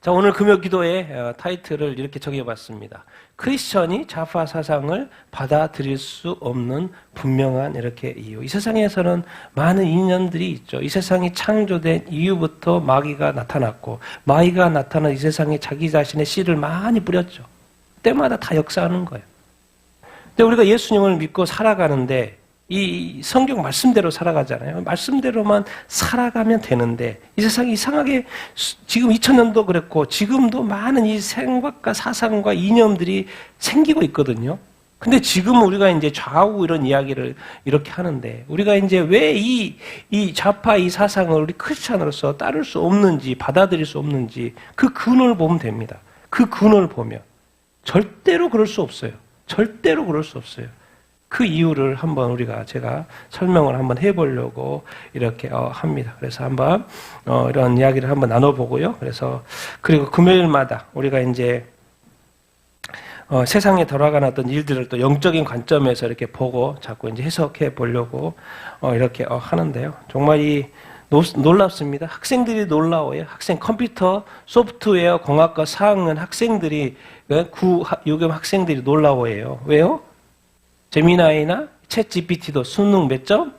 자, 오늘 금요 기도의 타이틀을 이렇게 정해봤습니다. 크리스천이 좌파 사상을 받아들일 수 없는 분명한 이렇게 이유. 이 세상에서는 많은 인연들이 있죠. 이 세상이 창조된 이유부터 마귀가 나타났고, 마귀가 나타난 이 세상에 자기 자신의 씨를 많이 뿌렸죠. 때마다 다 역사하는 거예요. 근데 우리가 예수님을 믿고 살아가는데 이 성경 말씀대로 살아가잖아요. 말씀대로만 살아가면 되는데 이 세상이 이상하게 지금 2000년도 그랬고 지금도 많은 이 생각과 사상과 이념들이 생기고 있거든요. 근데 지금 우리가 이제 좌우 이런 이야기를 이렇게 하는데 우리가 이제 왜 이 좌파 이 사상을 우리 크리스찬으로서 따를 수 없는지 받아들일 수 없는지 그 근원을 보면 됩니다. 그 근원을 보면 절대로 그럴 수 없어요. 절대로 그럴 수 없어요. 그 이유를 한번 제가 설명을 한번 해보려고 이렇게 합니다. 그래서 한번 이런 이야기를 한번 나눠보고요. 그리고 금요일마다 우리가 이제 세상에 돌아가는 어떤 일들을 또 영적인 관점에서 이렇게 보고 자꾸 이제 해석해 보려고 이렇게 하는데요. 정말 놀랍습니다. 학생들이 놀라워요. 컴퓨터 소프트웨어 공학과 4학년 학생들이 요즘 학생들이 놀라워해요. 왜요? 제미나이나 챗 GPT도 수능 몇 점?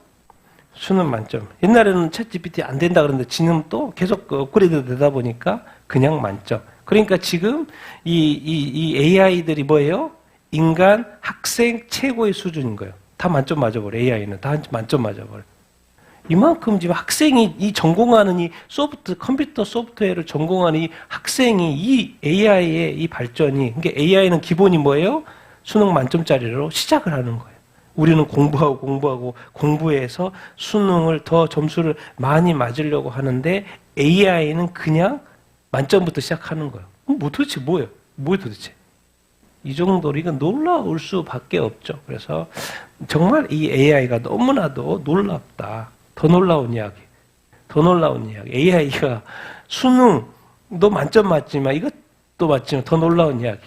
수능 만점. 옛날에는 챗 GPT 안 된다 그러는데 지금 또 계속 업그레이드 되다 보니까 그냥 만점. 그러니까 지금 이 AI들이 뭐예요? 인간 학생 최고의 수준인 거예요. 다 만점 맞아버려. AI는 다 만점 맞아버려. 이만큼 지금 학생이 이 전공하는 이 컴퓨터 소프트웨어를 전공하는 이 학생이 이 AI의 이 발전이, 그러니까 AI는 기본이 뭐예요? 수능 만점짜리로 시작을 하는 거예요. 우리는 공부해서 수능을 더 점수를 많이 맞으려고 하는데 AI는 그냥 만점부터 시작하는 거예요. 도대체 뭐예요? 뭐예요 도대체? 이 정도로 이건 놀라울 수밖에 없죠. 그래서 정말 이 AI가 너무나도 놀랍다. 더 놀라운 이야기. AI가 수능도 만점 맞지만 이것도 맞지만 더 놀라운 이야기.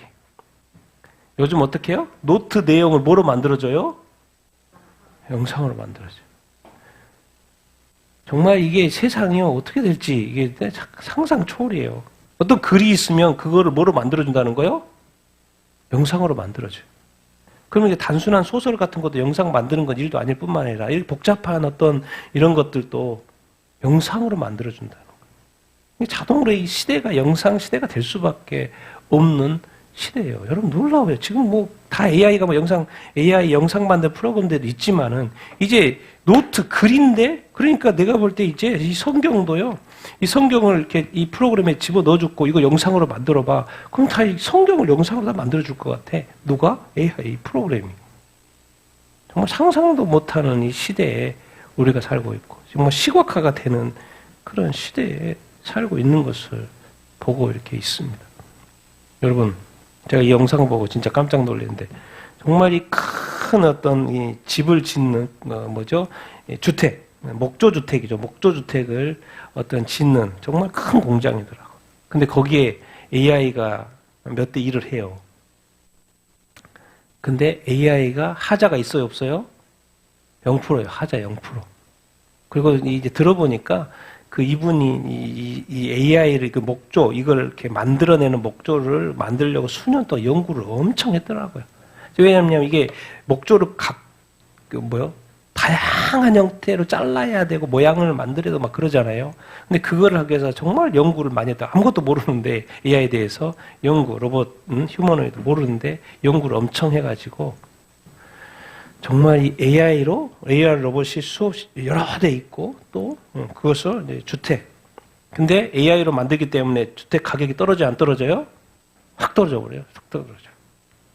요즘 어떻게 해요? 노트 내용을 뭐로 만들어줘요? 영상으로 만들어줘요. 정말 이게 세상이 어떻게 될지 이게 상상 초월이에요. 어떤 글이 있으면 그거를 뭐로 만들어준다는 거예요? 영상으로 만들어줘요. 그러면 이제 단순한 소설 같은 것도 영상 만드는 건 일도 아닐 뿐만 아니라 이렇게 복잡한 어떤 이런 것들도 영상으로 만들어준다는 거예요. 자동으로 이 시대가 영상 시대가 될 수밖에 없는 시대예요. 여러분 놀라워요. 지금 다 AI가 AI 영상 만드는 프로그램들도 있지만은 이제 노트 글인데 그러니까 내가 볼 때 이제 이 성경도요. 이 성경을 이렇게 이 프로그램에 집어 넣어주고 이거 영상으로 만들어봐. 그럼 다 이 성경을 영상으로 다 만들어줄 것 같아. 누가? AI 프로그램이. 정말 상상도 못하는 이 시대에 우리가 살고 있고 정말 시각화가 되는 그런 시대에 살고 있는 것을 보고 이렇게 있습니다. 여러분 제가 이 영상 보고 진짜 깜짝 놀랐는데 정말 이 큰 어떤 이 집을 짓는 주택, 목조주택이죠. 목조주택을 어떤 짓는 정말 큰 공장이더라고. 근데 거기에 AI가 몇 대 1을 해요. 근데 AI가 하자가 있어요, 없어요? 0%예요. 하자 0%. 그리고 이제 들어보니까 이분이 이 AI를 이걸 이렇게 만들어내는 목조를 만들려고 수년 동안 연구를 엄청 했더라고요. 왜냐면 이게 목조를 다양한 형태로 잘라야 되고 모양을 만들어도 막 그러잖아요. 근데 그거를 하기 위해서 정말 연구를 많이 했다. 아무것도 모르는데 AI에 대해서 로봇, 휴머노이드 모르는데 연구를 엄청 해가지고 정말 이 AI 로봇이 여러 대 있고 또 그것을 이제 주택. 근데 AI로 만들기 때문에 주택 가격이 떨어져요, 안 떨어져요? 확 떨어져 버려요. 확 떨어져.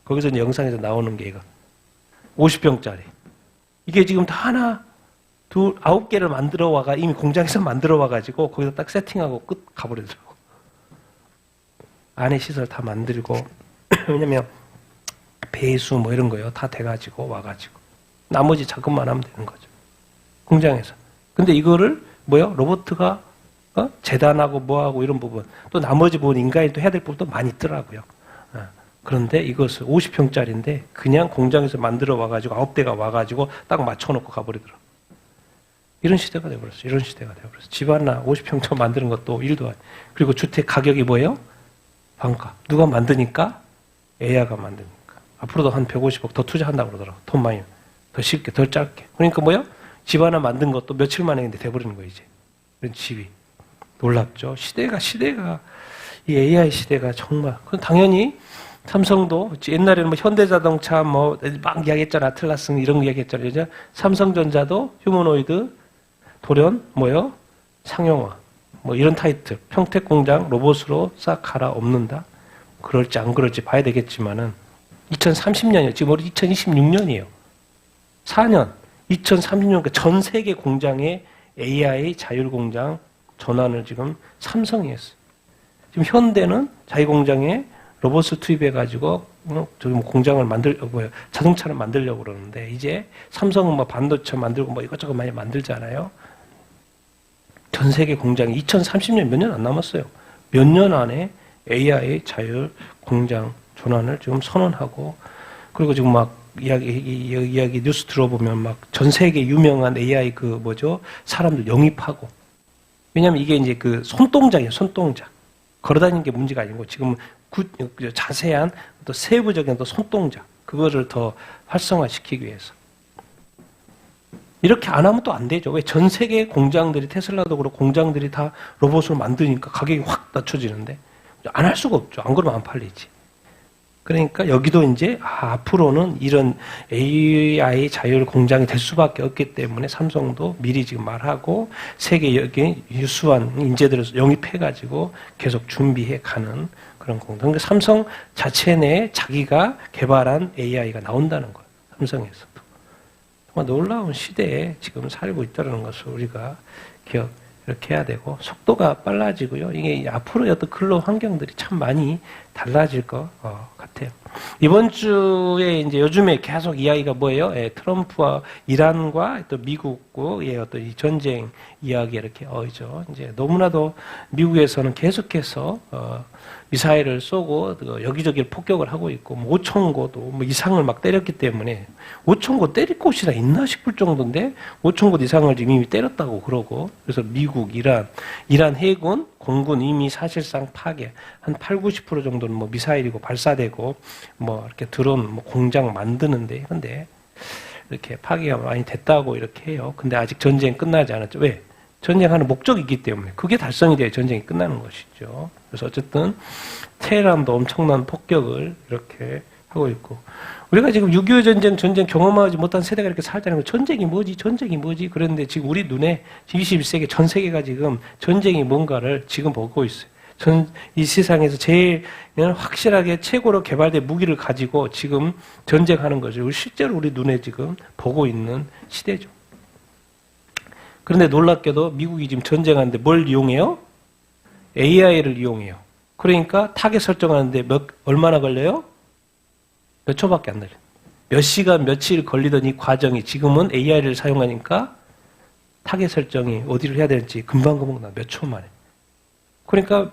거기서 이제 영상에서 나오는 게 이거 50평짜리. 이게 지금 다 하나, 둘, 9개를 만들어 와가 이미 공장에서 만들어 와가지고 거기서 딱 세팅하고 끝 가버리더라고. 안에 시설 다 만들고 왜냐면 배수 이런 거요 다 돼가지고 와가지고 나머지 작업만 하면 되는 거죠. 공장에서. 근데 이거를 로봇가 재단하고 뭐하고 이런 부분 또 나머지 부분 인간이 또 해야 될 부분도 많이 있더라고요. 그런데 이것을 50평짜리인데 그냥 공장에서 만들어 와가지고 9대가 와가지고 딱 맞춰놓고 가버리더라고요. 이런 시대가 돼버렸어요. 집 하나 50평짜리 만드는 것도 일도 아니고. 그리고 주택 가격이 뭐예요? 반값. 누가 만드니까? AI가 만드니까. 앞으로도 한 150억 더 투자한다고 그러더라고. 돈 많이. 더 쉽게, 더 짧게. 그러니까 뭐요? 집 하나 만든 것도 며칠 만에 근데 돼버리는 거예요, 이제. 이런 집이. 놀랍죠? 시대가, 이 AI 시대가 정말. 그럼 당연히 삼성도, 옛날에는 뭐 현대자동차 막 이야기했잖아. 아틀라스 이런 거 이야기했잖아요. 이제 삼성전자도 휴머노이드, 돌연, 뭐요? 상용화. 뭐 이런 타이틀. 평택공장 로봇으로 싹 갈아엎는다. 그럴지 안 그럴지 봐야 되겠지만은 2030년이에요. 지금 우리 2026년이에요. 4년. 2030년 전 세계 공장에 AI 자율공장 전환을 지금 삼성이 했어요. 지금 현대는 자기 공장에 로봇을 투입해가지고 저기 뭐 공장을 자동차를 만들려고 그러는데 이제 삼성은 뭐 반도체 만들고 뭐 이것저것 많이 만들잖아요. 전 세계 공장이 2030년 몇 년 안 남았어요. 몇 년 안에 AI 자율 공장 전환을 지금 선언하고 그리고 지금 막 이야기 뉴스 들어보면 막 전 세계 유명한 AI 사람들 영입하고 왜냐면 이게 이제 그 손동작이에요, 손동작. 걸어다니는 게 문제가 아니고 지금 자세한 또 세부적인 또 손동작 그거를 더 활성화시키기 위해서 이렇게 안 하면 또 안 되죠. 왜 전 세계 공장들이 테슬라도 그렇고 공장들이 다 로봇을 만드니까 가격이 확 낮춰지는데 안 할 수가 없죠. 안 그러면 안 팔리지. 그러니까 여기도 이제 앞으로는 이런 AI 자율 공장이 될 수밖에 없기 때문에 삼성도 미리 지금 말하고 세계 여기 유수한 인재들을 영입해가지고 계속 준비해 가는 그런 공장. 그러니까 삼성 자체 내에 자기가 개발한 AI가 나온다는 거예요. 삼성에서도. 정말 놀라운 시대에 지금 살고 있다는 것을 우리가 이렇게 해야 되고 속도가 빨라지고요. 이게 앞으로 어떤 근로 환경들이 참 많이 달라질 것 같아요. 이번 주에 이제 요즘에 계속 이야기가 뭐예요? 트럼프와 이란과 또 미국의 어떤 이 전쟁 이야기 이렇게 이제 너무나도 미국에서는 계속해서 미사일을 쏘고 여기저기 폭격을 하고 있고 5,000곳도 이상을 막 때렸기 때문에 5,000곳 때릴 곳이나 있나 싶을 정도인데 5,000곳 이상을 지금 이미 때렸다고 그러고 그래서 미국, 이란 해군, 공군 이미 사실상 파괴 한 80, 90% 정도는 뭐 미사일이고 발사되고 뭐 이렇게 드론 공장 만드는데 근데 이렇게 파괴가 많이 됐다고 이렇게 해요. 근데 아직 전쟁 끝나지 않았죠. 왜? 전쟁하는 목적이 있기 때문에 그게 달성이 돼야 전쟁이 끝나는 것이죠. 그래서 어쨌든 테헤란도 엄청난 폭격을 이렇게 하고 있고 우리가 지금 6.25 전쟁 경험하지 못한 세대가 이렇게 살자는 거 전쟁이 뭐지 그런데 지금 우리 눈에 21세기 전 세계가 지금 전쟁이 뭔가를 지금 보고 있어요. 이 세상에서 제일 확실하게 최고로 개발된 무기를 가지고 지금 전쟁하는 거죠. 실제로 우리 눈에 지금 보고 있는 시대죠. 그런데 놀랍게도 미국이 지금 전쟁하는데 뭘 이용해요? AI를 이용해요. 그러니까 타겟 설정하는데 얼마나 걸려요? 몇 초밖에 안 걸려요. 몇 시간, 며칠 걸리던 이 과정이 지금은 AI를 사용하니까 타겟 설정이 어디를 해야 될지 금방 나 몇 초 만에. 그러니까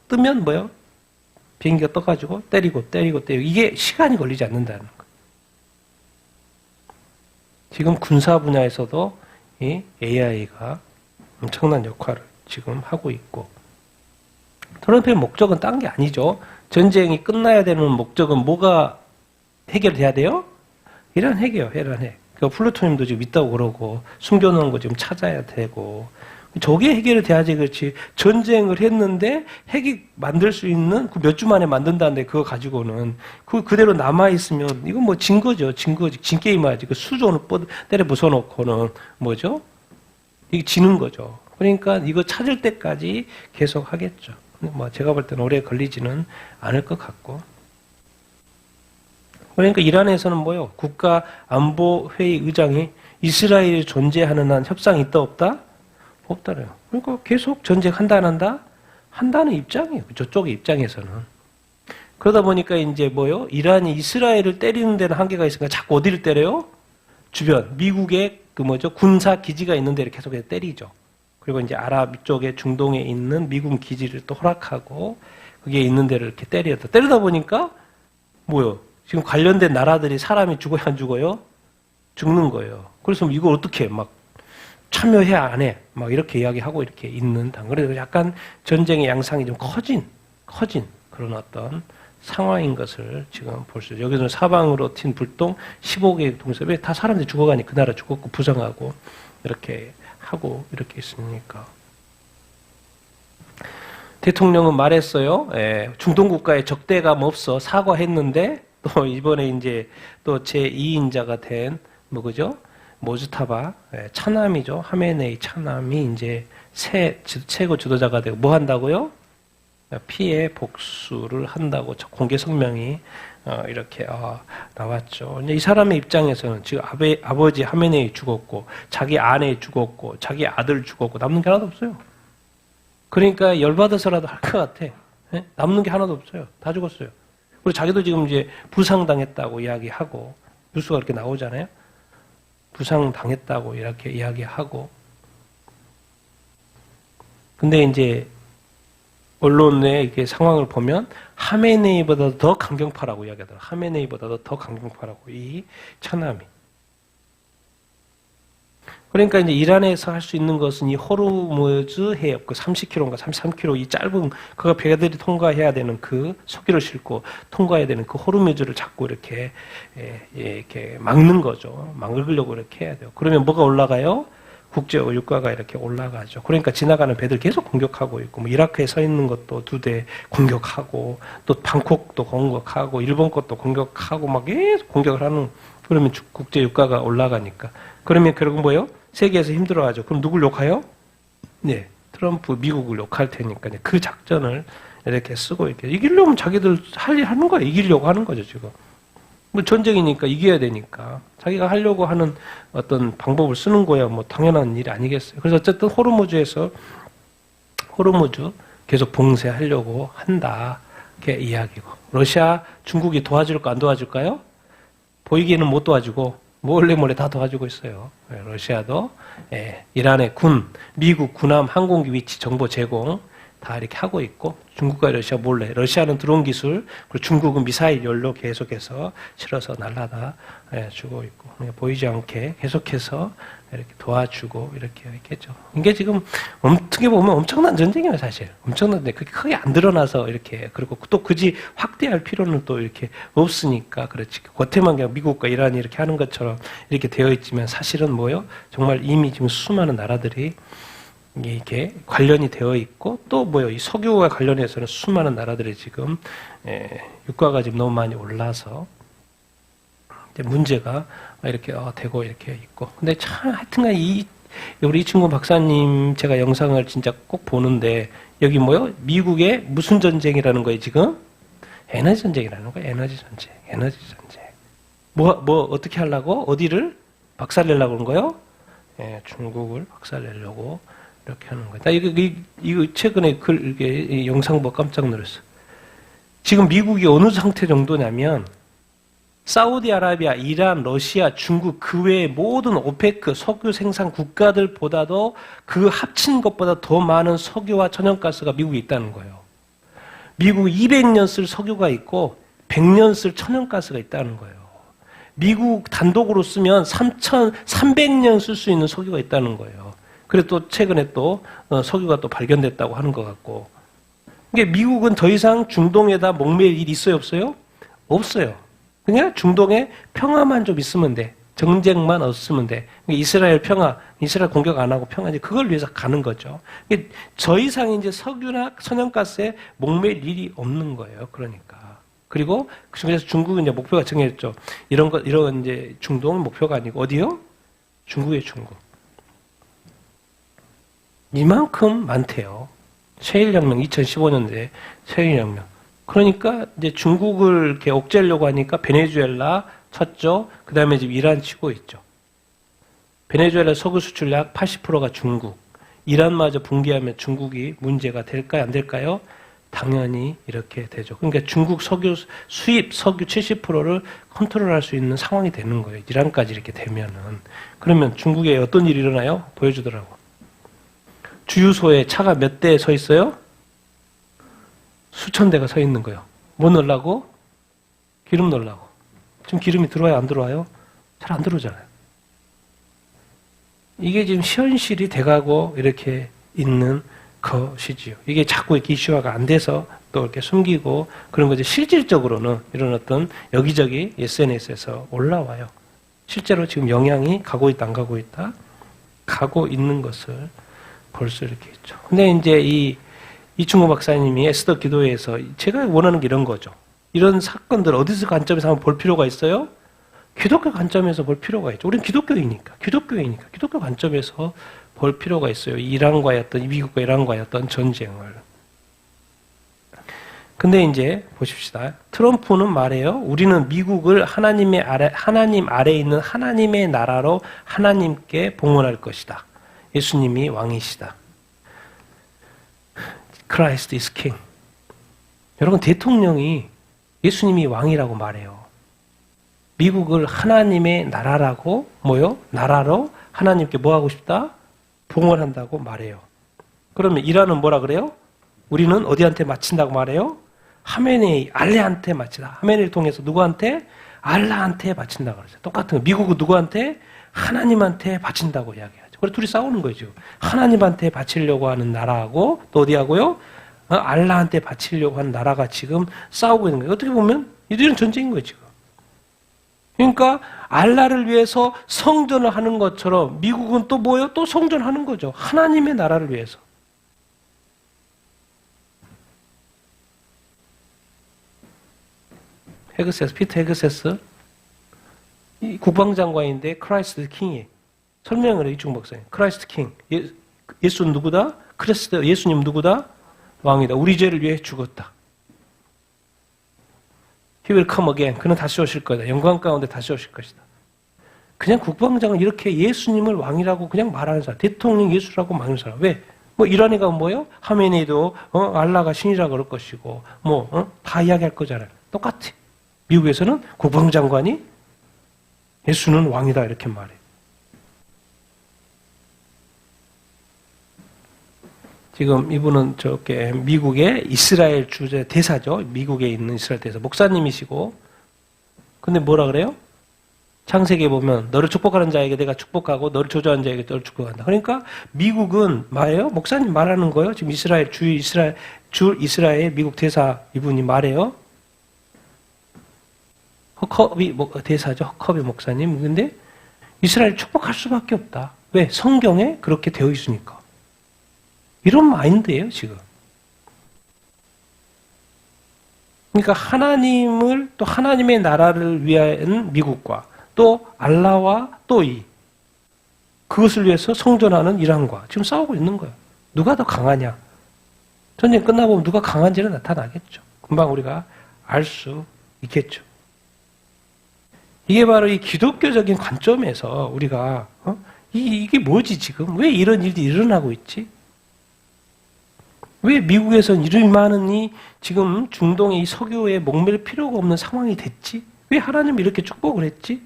뜨면 뭐요? 비행기가 떠가지고 때리고 이게 시간이 걸리지 않는다는 거예요. 지금 군사 분야에서도 이 AI가 엄청난 역할을 지금 하고 있고 트럼프의 목적은 딴 게 아니죠. 전쟁이 끝나야 되는 목적은 뭐가 해결돼야 돼요? 이란 핵이에요. 이란 핵. 그 플루토늄도 지금 있다고 그러고 숨겨놓은 거 지금 찾아야 되고 저게 해결이 돼야지 그렇지. 전쟁을 했는데 핵이 만들 수 있는 그 몇 주 만에 만든다는데 그거 가지고는 그대로 남아있으면 이건 뭐 진 거죠. 진 게임 하지. 그 수존을 때려 부숴놓고는 뭐죠? 이게 지는 거죠. 그러니까 이거 찾을 때까지 계속 하겠죠. 뭐 제가 볼 때는 오래 걸리지는 않을 것 같고. 그러니까 이란에서는 뭐요? 국가안보회의 의장이 이스라엘이 존재하는 한 협상이 있다 없다? 없다래요. 그러니까 계속 전쟁한다 안 한다? 한다는 입장이에요. 저쪽의 입장에서는. 그러다 보니까 이제 뭐요? 이란이 이스라엘을 때리는 데는 한계가 있으니까 자꾸 어디를 때려요? 주변 미국의 군사 기지가 있는 데를 계속해서 때리죠. 그리고 이제 아랍 쪽에 중동에 있는 미군 기지를 또 허락하고 그게 있는 데를 이렇게 때리다 보니까 뭐요? 지금 관련된 나라들이 사람이 죽어요 안 죽어요? 죽는 거예요. 그래서 이걸 어떻게 막 참여해 안 해? 막 이렇게 이야기하고 이렇게 있는 당. 그래서 약간 전쟁의 양상이 좀 커진 그런 어떤 상황인 것을 지금 볼 수 있어요. 여기서는 사방으로 튄 불똥 15개의 동섭에 다 사람들이 죽어가니 그 나라 죽었고 부상하고 이렇게 하고 이렇게 있으니까. 대통령은 말했어요. 중동 국가에 적대감 없어 사과했는데 또 이번에 이제 또 제2인자가 된 뭐죠? 모즈타바 차남이죠. 하메네이 차남이 이제 최고 지도자가 되고 뭐 한다고요? 피해 복수를 한다고 공개 성명이 이렇게 나왔죠. 이 사람의 입장에서는 지금 아버지 하메네이 죽었고 자기 아내 죽었고 자기 아들 죽었고 남는 게 하나도 없어요. 그러니까 열받아서라도 할 것 같아. 남는 게 하나도 없어요. 다 죽었어요. 그리고 자기도 지금 이제 부상당했다고 이야기하고 뉴스가 이렇게 나오잖아요. 부상당했다고 이렇게 이야기하고. 근데 이제 언론의 이렇게 상황을 보면 하메네이보다 더 강경파라고 이야기하더라고요. 하메네이보다 더 강경파라고 이 차남이. 그러니까 이제 이란에서 할 수 있는 것은 이 호르무즈 해협, 그 30km인가 33km 이 짧은 그가 배들이 통과해야 되는 그 석유를 싣고 통과해야 되는 그 호르무즈를 자꾸 이렇게 막는 거죠. 막으려고 이렇게 해야 돼요. 그러면 뭐가 올라가요? 국제 유가가 이렇게 올라가죠. 그러니까 지나가는 배들 계속 공격하고 있고, 뭐 이라크에 서 있는 것도 2대 공격하고, 또 방콕도 공격하고, 일본 것도 공격하고, 막 계속 공격을 하는. 그러면 국제 유가가 올라가니까. 그러면 결국 뭐예요? 세계에서 힘들어하죠. 그럼 누굴 욕해요? 네, 트럼프 미국을 욕할 테니까 그 작전을 이렇게 쓰고 이렇게 이기려면 자기들 할 일 하는 거예요. 이기려고 하는 거죠 지금. 뭐 전쟁이니까 이겨야 되니까 자기가 하려고 하는 어떤 방법을 쓰는 거야. 뭐 당연한 일 아니겠어요. 그래서 어쨌든 호르무즈 계속 봉쇄하려고 한다. 이렇게 이야기고. 러시아, 중국이 도와줄까 안 도와줄까요? 보이기에는 못 도와주고 몰래 다 도와주고 있어요. 러시아도 이란의 미국 군함 항공기 위치 정보 제공 다 이렇게 하고 있고 중국과 러시아 몰래. 러시아는 드론 기술, 그리고 중국은 미사일 연료 계속해서 실어서 날라다 주고 있고 보이지 않게 계속해서 이렇게 도와주고 이렇게 있겠죠. 이게 지금 어떻게 보면 엄청난 전쟁이에요, 사실. 엄청난데 그게 크게 안 드러나서 이렇게 그리고 또 굳이 확대할 필요는 또 이렇게 없으니까 그렇지. 겉에만 그냥 미국과 이란이 이렇게 하는 것처럼 이렇게 되어 있지만 사실은 뭐요? 정말 이미 지금 수많은 나라들이 이게 관련이 되어 있고 또 뭐요? 이 석유와 관련해서는 수많은 나라들이 지금 유가가 지금 너무 많이 올라서 문제가 이렇게 되고 이렇게 있고. 근데 참 하여튼간 우리 이충구 박사님 제가 영상을 진짜 꼭 보는데 여기 뭐요? 미국의 무슨 전쟁이라는 거예요 지금? 에너지 전쟁이라는 거예요. 에너지 전쟁. 뭐 어떻게 하려고? 어디를 박살내려고 그런 거예요? 중국을 박살내려고 이렇게 하는 거예요. 나 이거 최근에 이게 영상 보고 깜짝 놀랐어. 지금 미국이 어느 상태 정도냐면 사우디아라비아, 이란, 러시아, 중국 그 외의 모든 오페크 석유 생산 국가들보다도 그 합친 것보다 더 많은 석유와 천연가스가 미국에 있다는 거예요. 미국 200년 쓸 석유가 있고 100년 쓸 천연가스가 있다는 거예요. 미국 단독으로 쓰면 3,300년 쓸 수 있는 석유가 있다는 거예요. 그래서 또 최근에 또 석유가 또 발견됐다고 하는 것 같고. 이게 미국은 더 이상 중동에다 목매일 일이 있어요, 없어요? 없어요. 그냥 중동에 평화만 좀 있으면 돼. 정쟁만 없으면 돼. 이스라엘 평화, 이스라엘 공격 안 하고 평화, 이제 그걸 위해서 가는 거죠. 더 이상 이제 석유나 천연가스에 목매일 일이 없는 거예요. 그러니까. 그리고 그래서 중국은 이제 목표가 정해졌죠. 이런 이제 중동은 목표가 아니고 어디요? 중국의 중국. 이만큼 많대요. 셰일혁명 2015년도에 셰일혁명. 그러니까 이제 중국을 이렇게 억제하려고 하니까 베네수엘라 쳤죠. 그 다음에 지금 이란 치고 있죠. 베네수엘라 석유 수출 약 80%가 중국. 이란마저 붕괴하면 중국이 문제가 될까요? 안 될까요? 당연히 이렇게 되죠. 그러니까 중국 석유 수입 석유 70%를 컨트롤할 수 있는 상황이 되는 거예요. 이란까지 이렇게 되면은. 그러면 중국에 어떤 일이 일어나요? 보여주더라고. 주유소에 차가 몇 대 서 있어요? 수천 대가 서 있는 거예요. 뭐 넣으려고? 기름 넣으려고. 지금 기름이 들어와요? 안 들어와요? 잘 안 들어오잖아요. 이게 지금 현실이 돼가고 이렇게 있는 것이지요. 이게 자꾸 이렇게 이슈화가 안 돼서 또 이렇게 숨기고 그런 거지. 실질적으로는 이런 어떤 여기저기 SNS에서 올라와요. 실제로 지금 영향이 가고 있다, 안 가고 있다? 가고 있는 것을 볼 수 이렇게 있죠. 근데 이제 이충구 박사님이 에스더 기도회에서 제가 원하는 게 이런 거죠. 이런 사건들 어디서 관점에서 한번 볼 필요가 있어요? 기독교 관점에서 볼 필요가 있죠. 우리는 기독교 관점에서 볼 필요가 있어요. 이란과의 어떤, 미국과 이란과의 어떤 전쟁을. 근데 이제 보십시다. 트럼프는 말해요. 우리는 미국을 하나님 아래에 있는 하나님의 나라로 하나님께 봉헌할 것이다. 예수님이 왕이시다. Christ is king. 여러분, 대통령이 예수님이 왕이라고 말해요. 미국을 하나님의 나라라고, 나라로 하나님께 뭐 하고 싶다? 봉헌한다고 말해요. 그러면 이란은 뭐라 그래요? 우리는 어디한테 바친다고 말해요? 하메네이, 알레한테 바치다. 하메네이를 통해서 누구한테? 알라한테 바친다고 그러죠. 똑같은 거. 미국은 누구한테? 하나님한테 바친다고 이야기하죠. 그래서 둘이 싸우는 거죠. 하나님한테 바치려고 하는 나라하고 또 어디하고요? 알라한테 바치려고 하는 나라가 지금 싸우고 있는 거예요. 어떻게 보면 이들은 전쟁인 거예요, 지금. 그러니까 알라를 위해서 성전을 하는 것처럼 미국은 또 뭐예요? 또 성전하는 거죠. 하나님의 나라를 위해서. 피터 헤그세스 이 국방장관인데 크라이스트 킹이에요. 설명을 해요, 이충 박사님. 크라이스트 킹. 예수는 누구다? 예수님 누구다? 왕이다. 우리 죄를 위해 죽었다. He will come again. 그는 다시 오실 거다. 영광 가운데 다시 오실 것이다. 그냥 국방장은 이렇게 예수님을 왕이라고 그냥 말하는 사람. 대통령 예수라고 말하는 사람. 왜? 이란이가 뭐예요? 하메네이도 알라가 신이라고 그럴 것이고 다 이야기할 거잖아요. 똑같아. 미국에서는 국방장관이 예수는 왕이다 이렇게 말해. 지금 이분은 저게 미국의 이스라엘 주재 대사죠. 미국에 있는 이스라엘 대사 목사님이시고, 근데 뭐라 그래요? 창세기에 보면 너를 축복하는 자에게 내가 축복하고 너를 저주하는 자에게 너를 축복한다. 그러니까 미국은 말해요. 목사님 말하는 거예요. 지금 이스라엘 미국 대사 이분이 말해요. 허커비 대사죠. 허커비 목사님. 근데 이스라엘 축복할 수밖에 없다. 왜? 성경에 그렇게 되어 있으니까. 이런 마인드예요, 지금. 그러니까 하나님을 또 하나님의 나라를 위한 미국과 또 알라와 또 그것을 위해서 성전하는 이란과 지금 싸우고 있는 거예요. 누가 더 강하냐? 전쟁 끝나보면 누가 강한지는 나타나겠죠. 금방 우리가 알 수 있겠죠. 이게 바로 이 기독교적인 관점에서 우리가 이게 뭐지 지금? 왜 이런 일이 일어나고 있지? 왜 미국에서는 이런 많은 지금 중동의 이 석유에 목맬 필요가 없는 상황이 됐지? 왜 하나님이 이렇게 축복을 했지?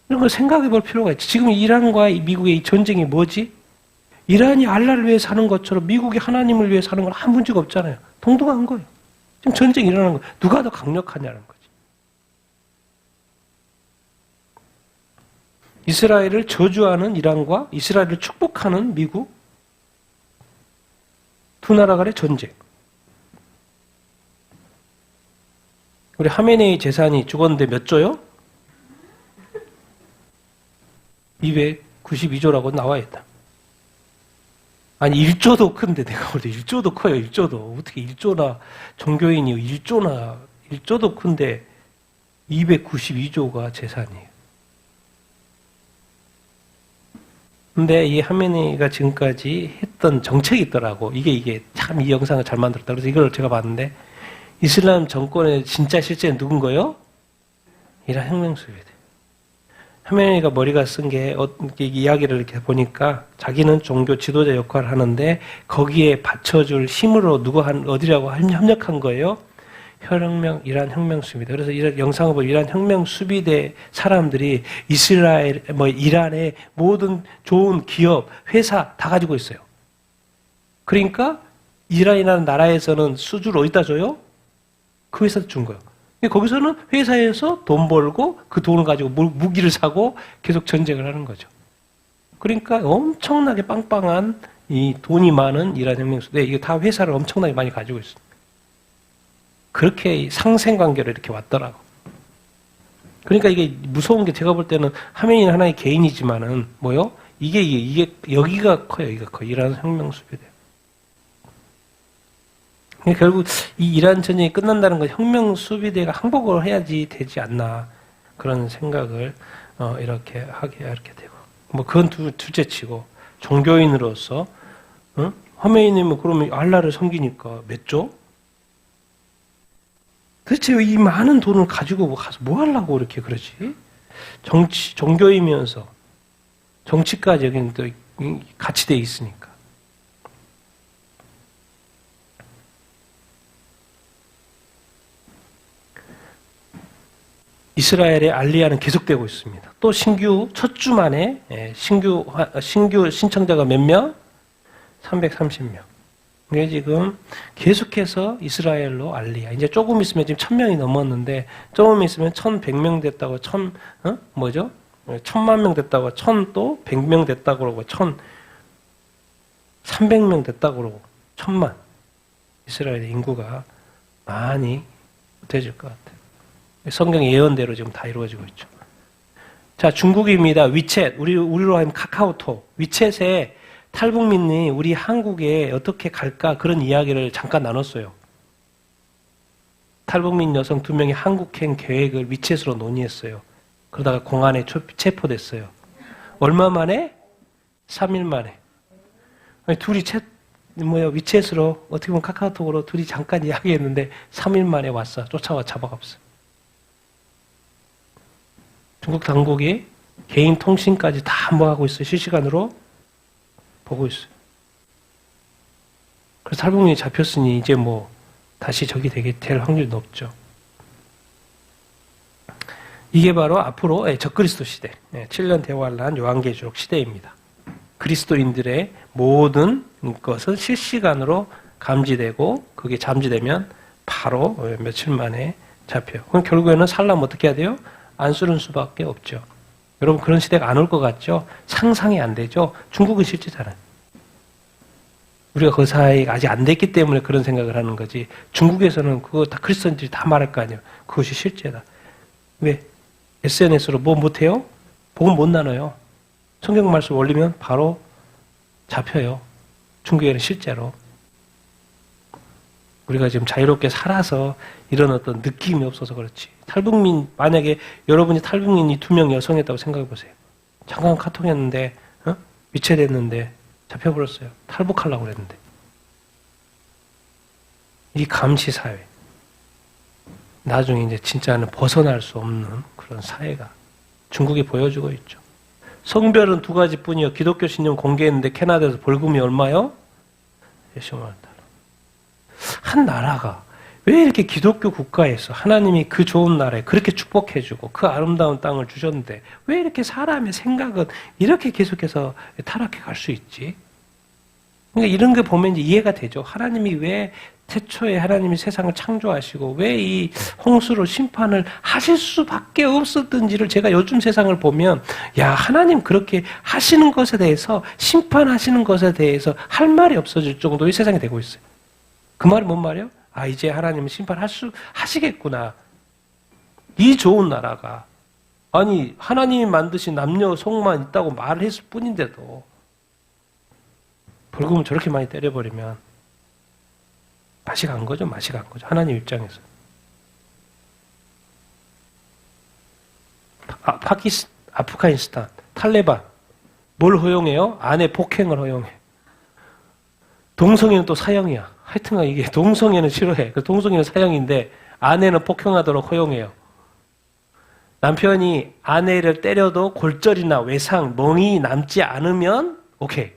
이런 걸 생각해 볼 필요가 있지. 지금 이란과 미국의 이 전쟁이 뭐지? 이란이 알라를 위해 사는 것처럼 미국이 하나님을 위해 사는 건 아무 문제가 없잖아요. 동등한 거예요. 지금 전쟁이 일어나는 거예요. 누가 더 강력하냐는 거지. 이스라엘을 저주하는 이란과 이스라엘을 축복하는 미국, 두 나라 간의 전쟁. 우리 하메네이 재산이 죽었는데 몇 조요? 292조라고 나와 있다. 아니 1조도 큰데 내가 볼 때 1조도 커요. 1조도. 어떻게 1조나 종교인이 1조도 큰데 292조가 재산이에요. 근데 이 하메네이가 지금까지 했던 정책이 있더라고. 이게 참 이 영상을 잘 만들었다. 그래서 이걸 제가 봤는데 이슬람 정권의 진짜 실제는 누군가요? 이란 혁명수비대. 하메네이가 머리가 쓴 게 이야기를 이렇게 보니까 자기는 종교 지도자 역할을 하는데 거기에 받쳐줄 힘으로 어디라고 협력한 거예요? 이란 혁명 수비대. 그래서 이 영상을 보면 이란 혁명 수비대 사람들이 이란의 모든 좋은 기업, 회사 다 가지고 있어요. 그러니까 이란이라는 나라에서는 수주를 어디다 줘요? 그 회사도 준 거예요. 거기서는 회사에서 돈 벌고 그 돈을 가지고 무기를 사고 계속 전쟁을 하는 거죠. 그러니까 엄청나게 빵빵한 이 돈이 많은 이란 혁명수대, 이게 다 회사를 엄청나게 많이 가지고 있습니다. 그렇게 상생관계로 이렇게 왔더라고. 그러니까 이게 무서운 게 제가 볼 때는 하메니는 하나의 개인이지만은 뭐요? 이게 여기가 커요. 여기가 커. 이란 혁명수비대. 그러니까 결국 이 이란 전쟁이 끝난다는 건 혁명수비대가 항복을 해야지 되지 않나 그런 생각을 이렇게 하게 되고. 뭐 그건 둘째치고 종교인으로서 하메니는 그러면 알라를 섬기니까 몇 조? 도대체 이 많은 돈을 가지고 가서 뭐 하려고 이렇게 그러지? 종교이면서 정치까지 여기는 또 같이 돼 있으니까. 이스라엘의 알리야는 계속되고 있습니다. 또 신규 첫 주 만에 신규 신청자가 몇 명? 330명. 이게 지금 계속해서 이스라엘로 알리야. 이제 조금 있으면 지금 1000명이 넘었는데 조금 있으면 1100명 됐다고 1000만 명 됐다고 100명 됐다고 그러고 1300명 됐다고 그러고 1000만. 이스라엘의 인구가 많이 돼질 것 같아요. 성경 예언대로 지금 다 이루어지고 있죠. 자, 중국입니다. 위챗, 우리로 하면 카카오톡. 위챗에 탈북민이 우리 한국에 어떻게 갈까 그런 이야기를 잠깐 나눴어요. 탈북민 여성 2명이 한국행 계획을 위챗으로 논의했어요. 그러다가 공안에 체포됐어요. 얼마 만에? 3일 만에. 둘이 위챗으로 어떻게 보면 카카오톡으로 둘이 잠깐 이야기했는데 3일 만에 왔어. 쫓아와 잡아갔어. 중국 당국이 개인 통신까지 다 뭐하고 있어요. 실시간으로 보고 있어요. 그래서 탈북민이 잡혔으니 이제 뭐 다시 적이 될 확률이 높죠. 이게 바로 앞으로 적그리스도 시대, 7년 대화를 한 요한계시록 시대입니다. 그리스도인들의 모든 것은 실시간으로 감지되고 그게 잠지되면 바로 며칠 만에 잡혀요. 그럼 결국에는 살려면 어떻게 해야 돼요? 안쓰는 수밖에 없죠. 여러분 그런 시대가 안 올 것 같죠? 상상이 안 되죠? 중국은 실제잖아요. 우리가 그 사이가 아직 안 됐기 때문에 그런 생각을 하는 거지. 중국에서는 그거 다 크리스천들이 다 말할 거 아니에요. 그것이 실제다. 왜? SNS로 뭐 못해요? 복음 못 나눠요. 성경 말씀 올리면 바로 잡혀요. 중국에는 실제로. 우리가 지금 자유롭게 살아서 이런 어떤 느낌이 없어서 그렇지. 탈북민, 만약에 여러분이 탈북민이 2명 여성이었다고 생각해 보세요. 잠깐 카톡했는데, 위챗했는데 잡혀버렸어요. 탈북하려고 그랬는데. 이 감시사회. 나중에 이제 진짜는 벗어날 수 없는 그런 사회가 중국이 보여주고 있죠. 성별은 2가지뿐이요. 기독교 신념 공개했는데 캐나다에서 벌금이 얼마요? 몇십만 원 달러. 한 나라가 왜 이렇게 기독교 국가에서 하나님이 그 좋은 나라에 그렇게 축복해주고 그 아름다운 땅을 주셨는데 왜 이렇게 사람의 생각은 이렇게 계속해서 타락해 갈 수 있지? 그러니까 이런 거 보면 이제 이해가 되죠. 하나님이 왜 태초에 하나님이 세상을 창조하시고 왜 이 홍수로 심판을 하실 수밖에 없었던지를 제가 요즘 세상을 보면 야 하나님 그렇게 하시는 것에 대해서 심판하시는 것에 대해서 할 말이 없어질 정도의 세상이 되고 있어요. 그 말이 뭔 말이에요? 아 이제 하나님은 하시겠구나. 이 좋은 나라가 아니 하나님이 만드신 남녀 성만 있다고 말을 했을 뿐인데도 벌금을 저렇게 많이 때려버리면 맛이 간 거죠. 맛이 간 거죠. 하나님 입장에서. 아프가니스탄, 탈레반 뭘 허용해요? 아내 폭행을 허용해. 동성애는 또 사형이야. 하여튼간 이게 동성애는 싫어해. 동성애는 사형인데 아내는 폭행하도록 허용해요. 남편이 아내를 때려도 골절이나 외상, 멍이 남지 않으면 오케이.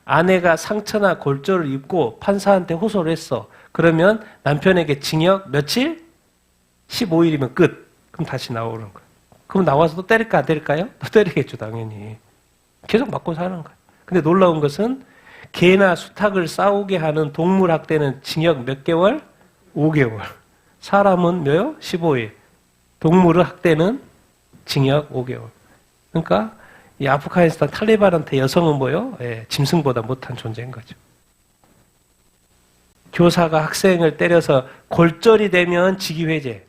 아내가 상처나 골절을 입고 판사한테 호소를 했어. 그러면 남편에게 징역 며칠? 15일이면 끝. 그럼 다시 나오는 거야. 그럼 나와서 또 때릴까 안 때릴까요? 또 때리겠죠 당연히. 계속 맞고 사는 거야. 근데 놀라운 것은 개나 수탉을 싸우게 하는 동물 학대는 징역 몇 개월? 5개월. 사람은 몇요? 15일. 동물을 학대는 징역 5개월. 그러니까 이 아프가니스탄 탈리반한테 여성은 뭐요? 예, 짐승보다 못한 존재인 거죠. 교사가 학생을 때려서 골절이 되면 직위해제.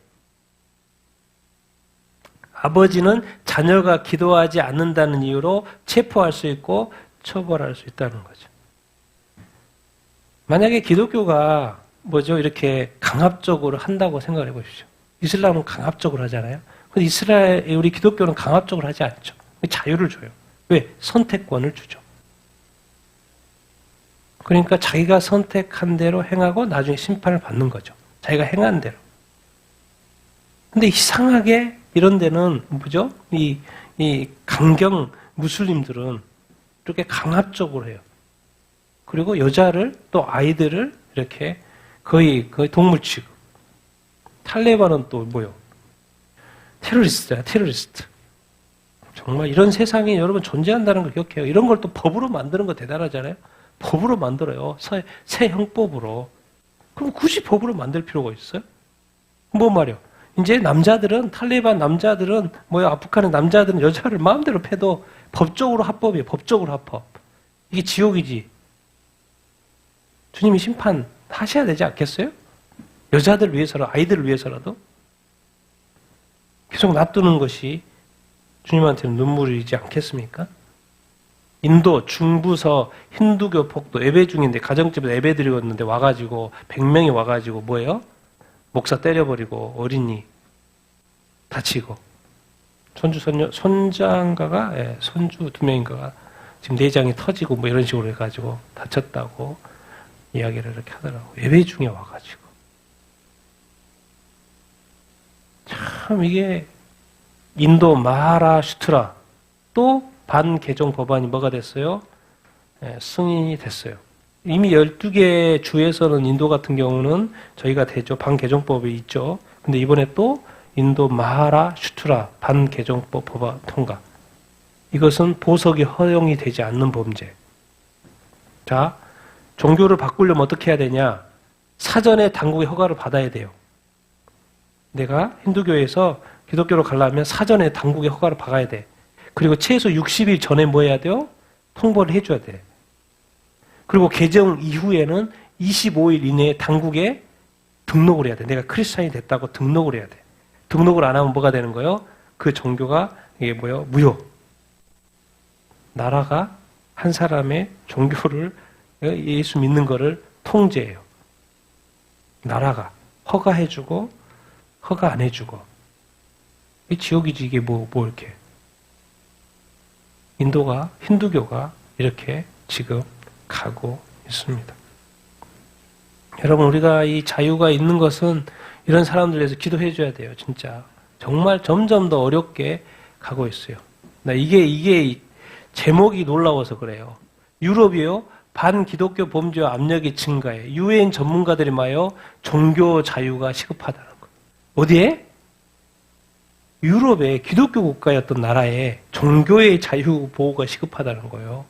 아버지는 자녀가 기도하지 않는다는 이유로 체포할 수 있고 처벌할 수 있다는 거죠. 만약에 기독교가 이렇게 강압적으로 한다고 생각을 해보십시오. 이슬람은 강압적으로 하잖아요. 근데 우리 기독교는 강압적으로 하지 않죠. 자유를 줘요. 왜? 선택권을 주죠. 그러니까 자기가 선택한 대로 행하고 나중에 심판을 받는 거죠. 자기가 행한 대로. 근데 이상하게 이런 데는 이 강경 무슬림들은 이렇게 강압적으로 해요. 그리고 여자를 또 아이들을 이렇게 거의 동물 취급. 탈레반은 또 테러리스트야, 테러리스트. 정말 이런 세상이 여러분 존재한다는 걸 기억해요. 이런 걸 또 법으로 만드는 거 대단하잖아요. 법으로 만들어요. 새 형법으로. 그럼 굳이 법으로 만들 필요가 있어요? 말이요? 이제 남자들은, 탈레반 남자들은, 아프간의 남자들은 여자를 마음대로 패도 법적으로 합법이에요. 법적으로 합법. 이게 지옥이지. 주님이 심판하셔야 되지 않겠어요? 여자들 위해서라도, 아이들을 위해서라도. 계속 놔두는 것이 주님한테는 눈물이지 않겠습니까? 인도, 중부서, 힌두교 폭도 예배 중인데, 가정집에서 예배 드리고 있는데 와가지고, 100명이 와가지고 목사 때려버리고, 어린이 다치고, 손자인가가, 손주 2명인가가 지금 내장이 터지고 이런 식으로 해가지고 다쳤다고 이야기를 이렇게 하더라고요. 예배 중에 와가지고. 참 이게 인도 마하라슈트라 또 반개정 법안이 뭐가 됐어요? 승인이 됐어요. 이미 12개 주에서는 인도 같은 경우는 저희가 되죠. 반개정법이 있죠. 근데 이번에 또 인도 마하라슈트라 반개정법 법안 통과. 이것은 보석이 허용이 되지 않는 범죄. 자, 종교를 바꾸려면 어떻게 해야 되냐? 사전에 당국의 허가를 받아야 돼요. 내가 힌두교에서 기독교로 가려면 사전에 당국의 허가를 받아야 돼. 그리고 최소 60일 전에 뭐 해야 돼요? 통보를 해줘야 돼. 그리고 개정 이후에는 25일 이내에 당국에 등록을 해야 돼. 내가 크리스찬이 됐다고 등록을 해야 돼. 등록을 안 하면 뭐가 되는 거예요? 그 종교가 이게 무효. 나라가 한 사람의 종교를 예수 믿는 거를 통제해요. 나라가 허가해주고 허가 안 해주고. 이 지옥이지 이게 이렇게. 힌두교가 이렇게 지금 가고 있습니다. 여러분 우리가 이 자유가 있는 것은 이런 사람들 위해서 기도해 줘야 돼요. 진짜. 정말 점점 더 어렵게 가고 있어요. 이게 제목이 놀라워서 그래요. 유럽이요. 반기독교 범죄와 압력이 증가해. 유엔 전문가들이 종교 자유가 시급하다는 거. 어디에? 유럽의 기독교 국가였던 나라에 종교의 자유 보호가 시급하다는 거예요.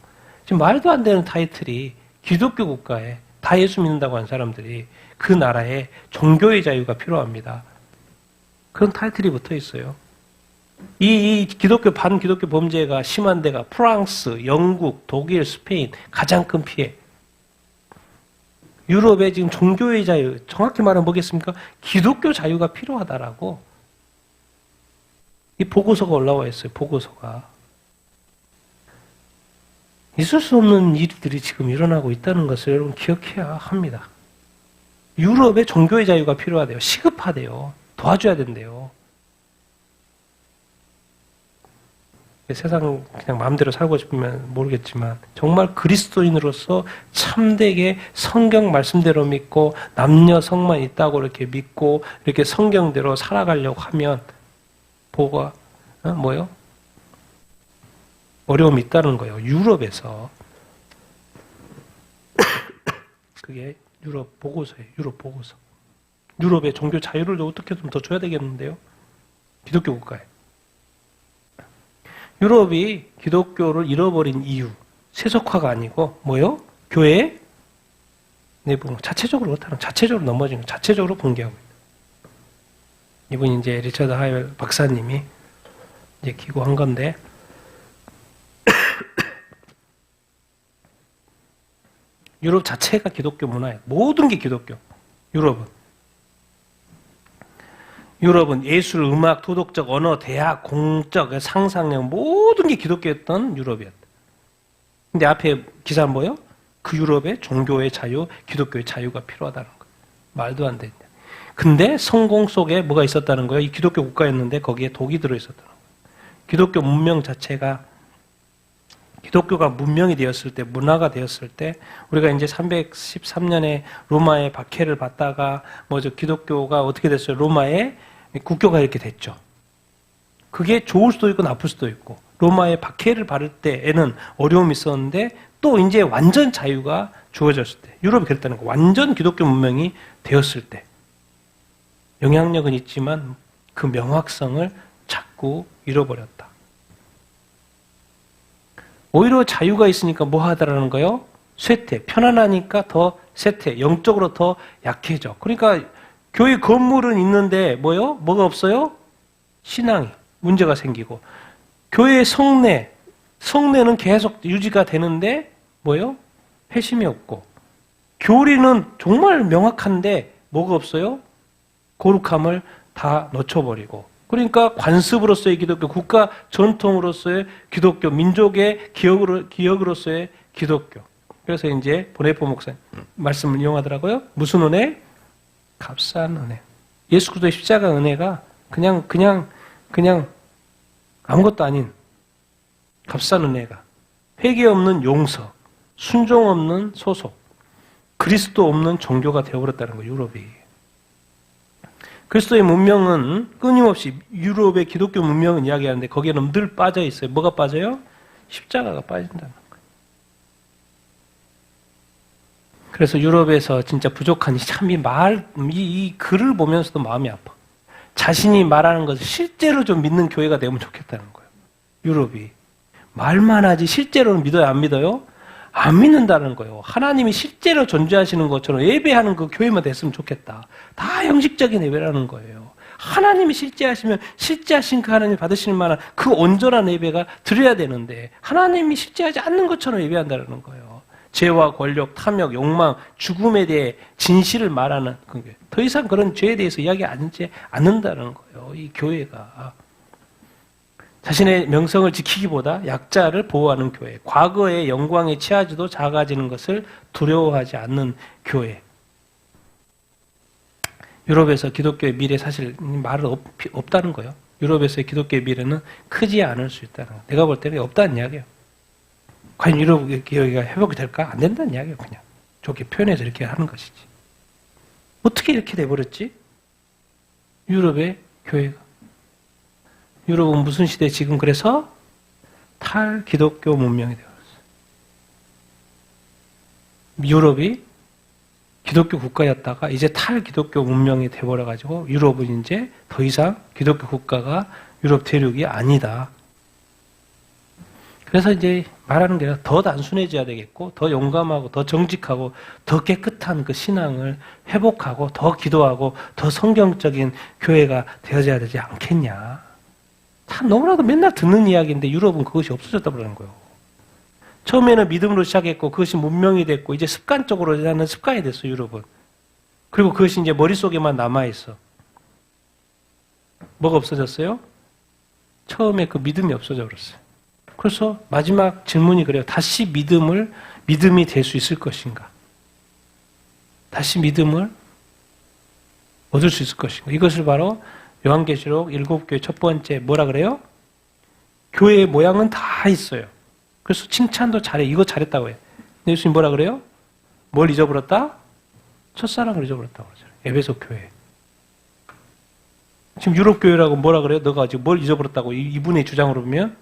지금 말도 안 되는 타이틀이 기독교 국가에 다 예수 믿는다고 한 사람들이 그 나라에 종교의 자유가 필요합니다. 그런 타이틀이 붙어 있어요. 이 반기독교 범죄가 심한 데가 프랑스, 영국, 독일, 스페인 가장 큰 피해. 유럽에 지금 종교의 자유, 정확히 말하면 뭐겠습니까? 기독교 자유가 필요하다라고 이 보고서가 올라와 있어요. 보고서가. 있을 수 없는 일들이 지금 일어나고 있다는 것을 여러분 기억해야 합니다. 유럽에 종교의 자유가 필요하대요. 시급하대요. 도와줘야 된대요. 세상 그냥 마음대로 살고 싶으면 모르겠지만 정말 그리스도인으로서 참되게 성경 말씀대로 믿고 남녀 성만 있다고 이렇게 믿고 이렇게 성경대로 살아가려고 하면 뭐가 어려움이 있다는 거예요. 유럽에서 그게 유럽 보고서예요. 유럽 보고서. 유럽의 종교 자유를 어떻게 좀 더 줘야 되겠는데요. 기독교 국가에. 유럽이 기독교를 잃어버린 이유, 세속화가 아니고 교회 내부 자체적으로 그렇다는 자체적으로 넘어지는 자체적으로 붕괴하고 있다. 이분이 이제 리처드 하이웰 박사님이 이제 기고한 건데 유럽 자체가 기독교 문화예요. 모든 게 기독교. 유럽은 예술, 음악, 도덕적 언어, 대학, 공적, 상상력 모든 게 기독교였던 유럽이었다. 근데 앞에 기사 뭐예요? 그 유럽에 종교의 자유, 기독교의 자유가 필요하다는 거예요. 말도 안 된다. 근데 성공 속에 뭐가 있었다는 거예요? 이 기독교 국가였는데 거기에 독이 들어있었다는 거예요. 기독교 문명 자체가 기독교가 문명이 되었을 때, 문화가 되었을 때, 우리가 이제 313년에 로마의 박해를 받다가, 기독교가 어떻게 됐어요? 로마의 국교가 이렇게 됐죠. 그게 좋을 수도 있고 나쁠 수도 있고, 로마의 박해를 받을 때에는 어려움이 있었는데, 또 이제 완전 자유가 주어졌을 때, 유럽이 그랬다는 거. 완전 기독교 문명이 되었을 때, 영향력은 있지만 그 명확성을 자꾸 잃어버렸다. 오히려 자유가 있으니까 뭐 하다라는 거예요? 쇠퇴. 편안하니까 더 쇠퇴. 영적으로 더 약해져. 그러니까 교회 건물은 있는데 뭐가 없어요? 신앙이 문제가 생기고. 교회의 성례는 계속 유지가 되는데 회심이 없고. 교리는 정말 명확한데 뭐가 없어요? 거룩함을 다 놓쳐버리고. 그러니까 관습으로서의 기독교, 국가 전통으로서의 기독교, 민족의 기억으로서의 기독교. 그래서 이제 보네포 목사님 말씀을 이용하더라고요. 무슨 은혜? 값싼 은혜. 예수 그리스도의 십자가 은혜가 그냥 아무것도 아닌 값싼 은혜가 회개 없는 용서, 순종 없는 소속, 그리스도 없는 종교가 되어버렸다는 거예요. 유럽이. 그리스도의 문명은 끊임없이 유럽의 기독교 문명은 이야기하는데 거기에는 늘 빠져 있어요. 뭐가 빠져요? 십자가가 빠진다는 거예요. 그래서 유럽에서 진짜 부족한 이 글을 보면서도 마음이 아파. 자신이 말하는 것을 실제로 좀 믿는 교회가 되면 좋겠다는 거예요. 유럽이. 말만 하지 실제로는 믿어요? 안 믿어요? 안 믿는다는 거예요. 하나님이 실제로 존재하시는 것처럼 예배하는 그 교회만 됐으면 좋겠다. 다 형식적인 예배라는 거예요. 하나님이 실제하시면 실제하신 그 하나님 받으실 만한 그 온전한 예배가 드려야 되는데 하나님이 실제하지 않는 것처럼 예배한다는 거예요. 죄와 권력, 탐욕, 욕망, 죽음에 대해 진실을 말하는 그게 더 이상 그런 죄에 대해서 이야기하지 않는다는 거예요. 이 교회가. 자신의 명성을 지키기보다 약자를 보호하는 교회. 과거의 영광에 취하지도 작아지는 것을 두려워하지 않는 교회. 유럽에서 기독교의 미래 사실 말은 없다는 거예요. 유럽에서의 기독교의 미래는 크지 않을 수 있다는 거예요. 내가 볼 때는 없다는 이야기예요. 과연 유럽의 교회가 회복이 될까? 안 된다는 이야기예요. 그냥 좋게 표현해서 이렇게 하는 것이지. 어떻게 이렇게 돼버렸지? 유럽의 교회가. 유럽은 무슨 시대? 지금 그래서 탈기독교 문명이 되었어요. 유럽이 기독교 국가였다가 이제 탈기독교 문명이 되어버려가지고 유럽은 이제 더 이상 기독교 국가가 유럽 대륙이 아니다. 그래서 이제 말하는 게 더 단순해져야 되겠고 더 용감하고 더 정직하고 더 깨끗한 그 신앙을 회복하고 더 기도하고 더 성경적인 교회가 되어져야 되지 않겠냐. 참 너무나도 맨날 듣는 이야기인데 유럽은 그것이 없어졌다 그러는 거예요. 처음에는 믿음으로 시작했고 그것이 문명이 됐고 이제 습관적으로 하는 습관이 됐어 유럽은. 그리고 그것이 이제 머릿속에만 남아있어. 뭐가 없어졌어요? 처음에 그 믿음이 없어져 버렸어요. 그래서 마지막 질문이 그래요. 다시 믿음이 될 수 있을 것인가? 다시 믿음을 얻을 수 있을 것인가? 이것을 바로 요한계시록 7교회 첫 번째 뭐라 그래요? 교회의 모양은 다 있어요. 그래서 칭찬도 잘해. 이거 잘했다고 해요. 근데 예수님 뭐라 그래요? 뭘 잊어버렸다? 첫사랑을 잊어버렸다고 그러잖아요. 에베소 교회. 지금 유럽 교회라고 뭐라 그래요? 너가 지금 뭘 잊어버렸다고 이분의 주장으로 보면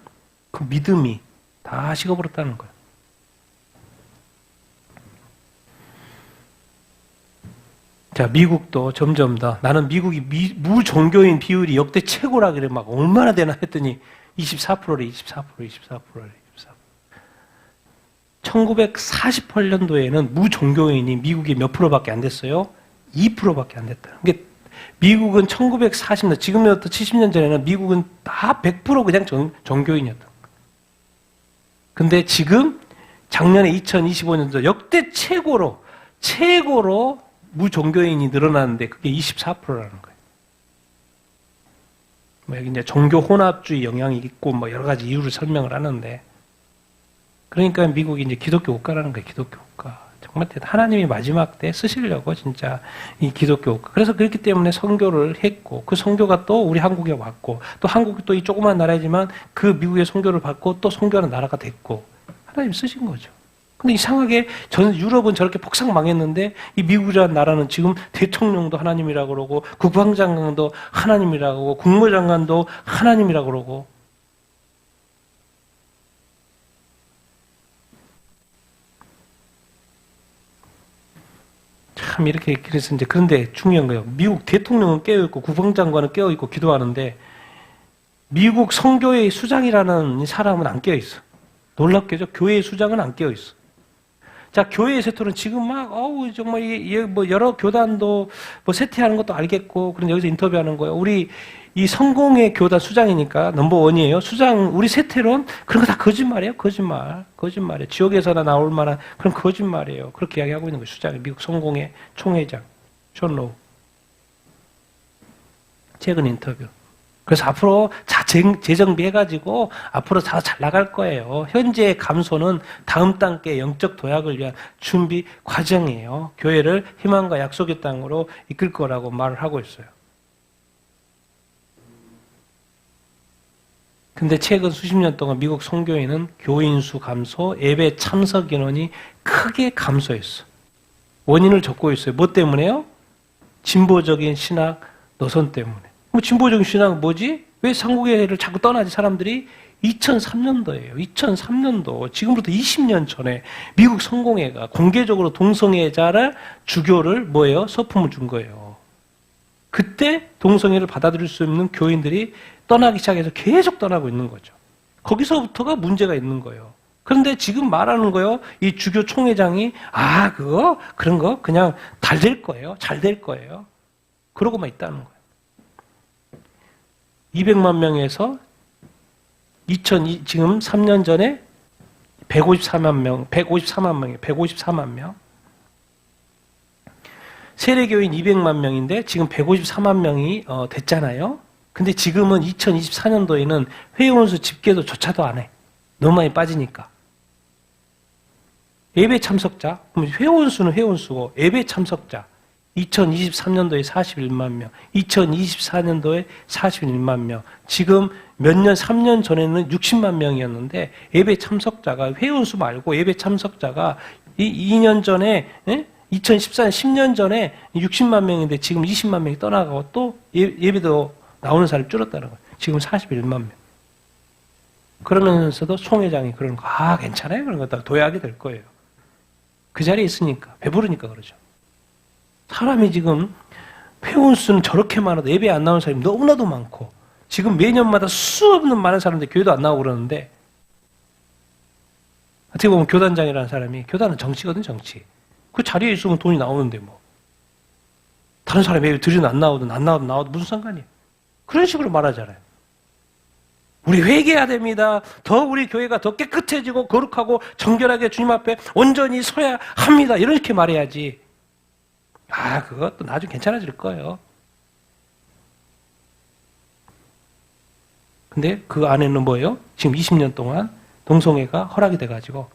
그 믿음이 다 식어버렸다는 거예요. 자, 미국도 점점 더 나는 미국이 무종교인 비율이 역대 최고라 그래 막 얼마나 되나 했더니 24%래. 1948년도에는 무종교인이 미국이 몇 프로밖에 안 됐어요? 2%밖에 안 됐다. 그러니까 미국은 1940년 지금부터 70년 전에는 미국은 다 100% 그냥 종교인이었다. 근데 지금 작년에 2025년도 역대 최고로 무종교인이 늘어났는데 그게 24%라는 거예요. 뭐 여기 이제 종교 혼합주의 영향이 있고 뭐 여러 가지 이유를 설명을 하는데, 그러니까 미국이 이제 기독교 국가라는 거예요. 기독교 국가. 정말 하나님이 마지막 때 쓰시려고 진짜 이 기독교 국가. 그래서 그렇기 때문에 선교를 했고, 그 선교가 또 우리 한국에 왔고, 또 한국이 또 이 조그만 나라이지만 그 미국의 선교를 받고 또 선교하는 나라가 됐고, 하나님 쓰신 거죠. 근데 이상하게 유럽은 저렇게 폭삭 망했는데 이 미국이라는 나라는 지금 대통령도 하나님이라고 그러고, 국방장관도 하나님이라고 그러고, 국무장관도 하나님이라고 그러고. 참 이렇게 그래서 이제 그런데 중요한 거예요. 미국 대통령은 깨어 있고 국방장관은 깨어 있고 기도하는데 미국 선교회의 수장이라는 사람은 안 깨어 있어. 놀랍게도 교회의 수장은 안 깨어 있어. 자, 교회의 세토는 지금 막, 정말, 이게 뭐, 여러 교단도 뭐, 세태하는 것도 알겠고, 그런 여기서 인터뷰하는 거예요. 우리, 이 성공의 교단 수장이니까, 넘버원이에요. 수장, 우리 세태론, 그런 거 다 거짓말이에요. 거짓말이에요. 지옥에서나 나올 만한 그런 거짓말이에요. 그렇게 이야기하고 있는 거예요. 수장이. 미국 성공의 총회장, 존 로우. 최근 인터뷰. 그래서 앞으로 재정비해가지고 앞으로 다 잘 나갈 거예요. 현재의 감소는 다음 단계 영적 도약을 위한 준비 과정이에요. 교회를 희망과 약속의 땅으로 이끌 거라고 말을 하고 있어요. 근데 최근 수십 년 동안 미국 선교회는 교인 수 감소, 예배 참석 인원이 크게 감소했어. 원인을 적고 있어요. 뭐 때문에요? 진보적인 신학 노선 때문에. 뭐 진보적인 신앙은 뭐지? 왜 상국회를 자꾸 떠나지 사람들이? 2003년도예요. 2003년도. 지금부터 20년 전에 미국 성공회가 공개적으로 동성애자를 주교를 뭐예요? 서품을 준 거예요. 그때 동성애를 받아들일 수 있는 교인들이 떠나기 시작해서 계속 떠나고 있는 거죠. 거기서부터가 문제가 있는 거예요. 그런데 지금 말하는 거요, 이 주교 총회장이 그런 거 그냥 잘 될 거예요. 잘 될 거예요. 그러고만 있다는 거예요. 200만 명에서 지금 3년 전에 154만 명. 세례교인 200만 명인데 지금 154만 명이 됐잖아요. 근데 지금은 2024년도에는 회원수 집계도조차도 안 해. 너무 많이 빠지니까. 예배 참석자, 회원수는 회원수고 예배 참석자. 2023년도에 41만 명, 2024년도에 41만 명, 지금 몇 년, 3년 전에는 60만 명이었는데 예배 참석자가, 회원수 말고 예배 참석자가 2년 전에, 2014년, 10년 전에 60만 명인데 지금 20만 명이 떠나가고 또 예배도 나오는 사람이 줄었다는 거예요. 지금 41만 명. 그러면서도 총회장이 그러는 거, 괜찮아요. 그런 거 다 도약이 될 거예요. 그 자리에 있으니까, 배부르니까 그러죠. 사람이 지금 회원수는 저렇게 많아도 예배 안 나오는 사람이 너무나도 많고, 지금 매년마다 수없는 많은 사람들이 교회도 안 나오고 그러는데, 어떻게 보면 교단장이라는 사람이, 교단은 정치거든, 정치. 그 자리에 있으면 돈이 나오는데 뭐. 다른 사람이 예배 드리는 안 나와도 무슨 상관이에요. 그런 식으로 말하잖아요. 우리 회개해야 됩니다. 더 우리 교회가 더 깨끗해지고 거룩하고 정결하게 주님 앞에 온전히 서야 합니다. 이렇게 말해야지. 그것도 나중에 괜찮아질 거예요. 근데 그 안에는 뭐예요? 지금 20년 동안 동성애가 허락이 돼가지고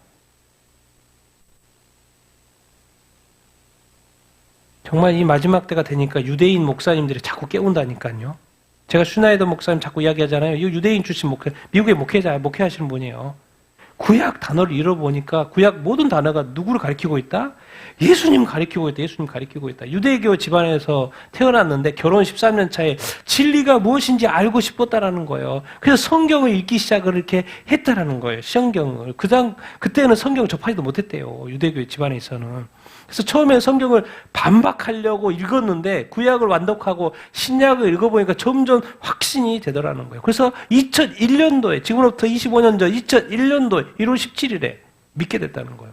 정말 이 마지막 때가 되니까 유대인 목사님들이 자꾸 깨운다니까요. 제가 슈나이더 목사님 자꾸 이야기하잖아요. 이 유대인 출신 미국의 목회하시는 분이에요. 구약 단어를 잃어보니까 구약 모든 단어가 누구를 가리키고 있다? 예수님 가리키고 있다. 유대교 집안에서 태어났는데 결혼 13년 차에 진리가 무엇인지 알고 싶었다라는 거예요. 그래서 성경을 읽기 시작을 이렇게 했다라는 거예요. 성경을. 그때는 성경을 접하지도 못했대요. 유대교 집안에서는. 그래서 처음에 성경을 반박하려고 읽었는데 구약을 완독하고 신약을 읽어보니까 점점 확신이 되더라는 거예요. 그래서 2001년도에, 지금으로부터 25년 전 2001년도에 1월 17일에 믿게 됐다는 거예요.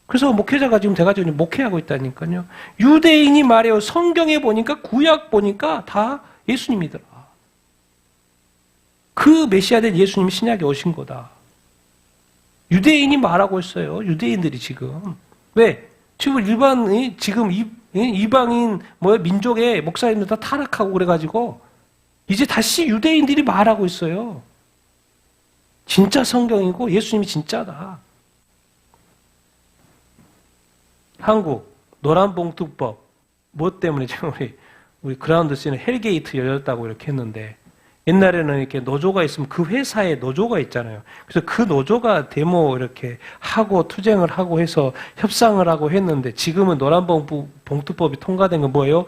그래서 목회자가 지금 돼가지고 목회하고 있다니까요. 유대인이 말해요. 성경에 보니까, 구약 보니까 다 예수님이더라. 그 메시아 된 예수님이 신약에 오신 거다. 유대인이 말하고 있어요. 유대인들이 지금. 왜? 지금 지금 이방인 민족의 목사님들 다 타락하고 그래가지고 이제 다시 유대인들이 말하고 있어요. 진짜 성경이고 예수님이 진짜다. 한국 노란봉투법 뭐 때문에 지금 우리 그라운드 씨는 헬게이트 열렸다고 이렇게 했는데 옛날에는 이렇게 노조가 있으면 그 회사에 노조가 있잖아요. 그래서 그 노조가 데모 이렇게 하고 투쟁을 하고 해서 협상을 하고 했는데 지금은 노란봉투법이 통과된 건 뭐예요?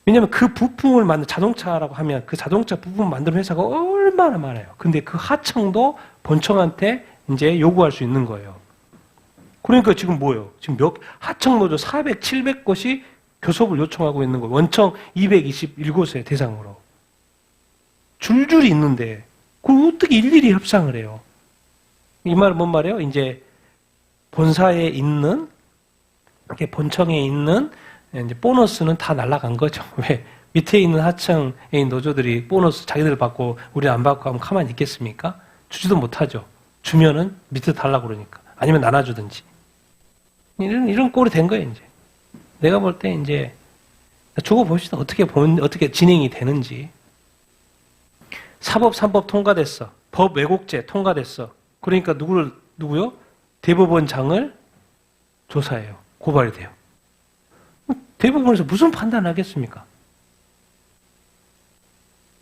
왜냐하면 그 부품을 만든 자동차라고 하면 그 자동차 부품 만드는 회사가 얼마나 많아요. 근데 그 하청도 본청한테 이제 요구할 수 있는 거예요. 그러니까 지금 뭐예요? 지금 하청 노조 400, 700곳이 교섭을 요청하고 있는 거예요. 원청 221곳에 대상으로. 줄줄이 있는데, 그걸 어떻게 일일이 협상을 해요? 이 말은 뭔 말이에요? 이제 본사에 있는, 이렇게 본청에 있는 이제 보너스는 다 날아간 거죠. 왜? 밑에 있는 하청에 있는 노조들이 보너스 자기들 받고 우리 안 받고 하면 가만히 있겠습니까? 주지도 못하죠. 주면은 밑에 달라고 그러니까. 아니면 나눠주든지. 이런 꼴이 된 거예요, 이제. 내가 볼 때 이제 두고 봅시다. 어떻게 진행이 되는지. 사법 3법 통과됐어. 법 왜곡죄 통과됐어. 그러니까 누구요? 대법원장을 조사해요. 고발이 돼요. 대법원에서 무슨 판단하겠습니까?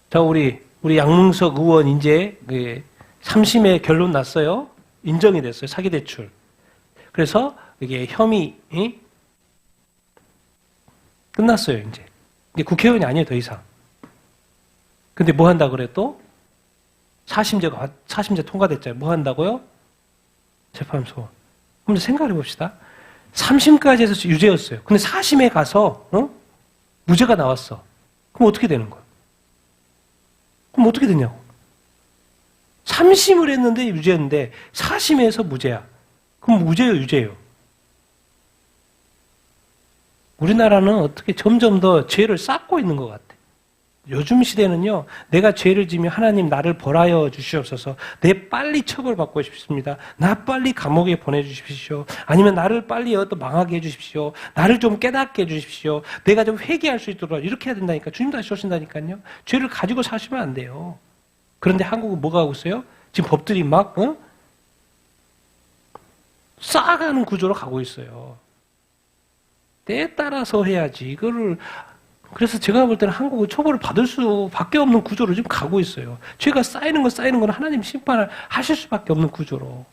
자, 우리 양문석 의원 이제 3심에 결론 났어요. 인정이 됐어요. 사기대출. 그래서 이게 혐의 끝났어요. 이제 국회의원이 아니에요. 더 이상. 근데 뭐 한다 그래 또? 4심제 통과됐잖아요. 뭐 한다고요? 재판소. 그럼 생각해 봅시다. 3심까지 해서 유죄였어요. 근데 4심에 가서 무죄가 나왔어. 그럼 어떻게 되는 거야? 그럼 어떻게 되냐고. 3심을 했는데 유죄인데 4심에서 무죄야. 그럼 무죄예요, 유죄예요? 우리나라는 어떻게 점점 더 죄를 쌓고 있는 것 같아. 요즘 시대는요, 내가 죄를 지면 하나님 나를 벌하여 주시옵소서, 내 빨리 처벌받고 싶습니다. 나 빨리 감옥에 보내주십시오. 아니면 나를 빨리 망하게 해주십시오. 나를 좀 깨닫게 해주십시오. 내가 좀 회개할 수 있도록 이렇게 해야 된다니까. 주님 다시 오신다니까요. 죄를 가지고 사시면 안 돼요. 그런데 한국은 뭐가 하고 있어요? 지금 법들이 막 쌓아가는 구조로 가고 있어요. 때에 따라서 해야지. 그래서 제가 볼 때는 한국은 처벌을 받을 수밖에 없는 구조로 지금 가고 있어요. 죄가 쌓이는 건 하나님 심판을 하실 수밖에 없는 구조로.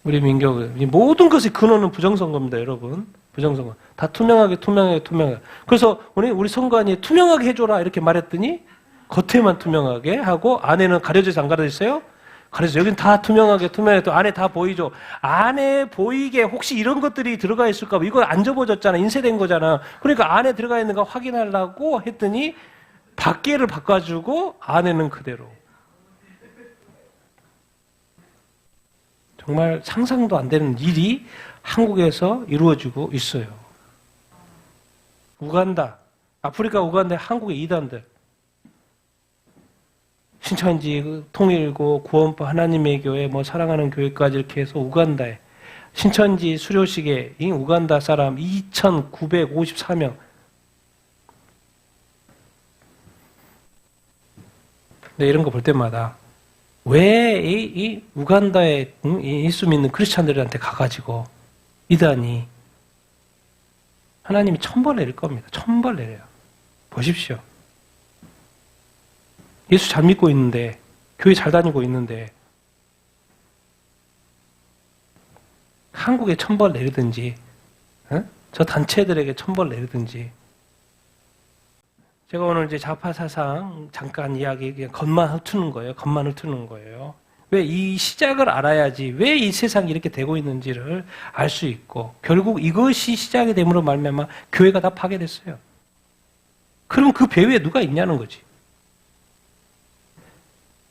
우리 민족은 모든 것의 근원은 부정선거입니다, 여러분. 부정선거. 다 투명하게. 그래서 우리 선관위 투명하게 해줘라 이렇게 말했더니 겉에만 투명하게 하고 안에는 가려져서 안 가려져 있어요? 그래서 여긴 다 투명하게 또 안에 다 보이죠. 안에 보이게 혹시 이런 것들이 들어가 있을까 봐. 이거 안 접어졌잖아. 인쇄된 거잖아. 그러니까 안에 들어가 있는가 확인하려고 했더니 밖에를 바꿔주고 안에는 그대로. 정말 상상도 안 되는 일이 한국에서 이루어지고 있어요. 우간다. 아프리카 우간다에 한국의 이단들. 신천지 통일고 구원파 하나님의 교회 사랑하는 교회까지 이렇게 해서 우간다에 신천지 수료식에 이 우간다 사람 2,954명. 네, 이런 거 볼 때마다 왜 이 우간다에 예수 믿는 크리스찬들한테 가가지고 이단이 하나님이 천벌 내릴 겁니다. 천벌 내려요. 보십시오. 예수 잘 믿고 있는데, 교회 잘 다니고 있는데, 한국에 천벌 내리든지, 저 단체들에게 천벌 내리든지. 제가 오늘 이제 좌파 사상 잠깐 이야기, 그냥 겉만 훑는 거예요. 왜 이 시작을 알아야지, 왜 이 세상이 이렇게 되고 있는지를 알 수 있고, 결국 이것이 시작이 됨으로 말미암아 교회가 다 파괴됐어요. 그럼 그 배후에 누가 있냐는 거지.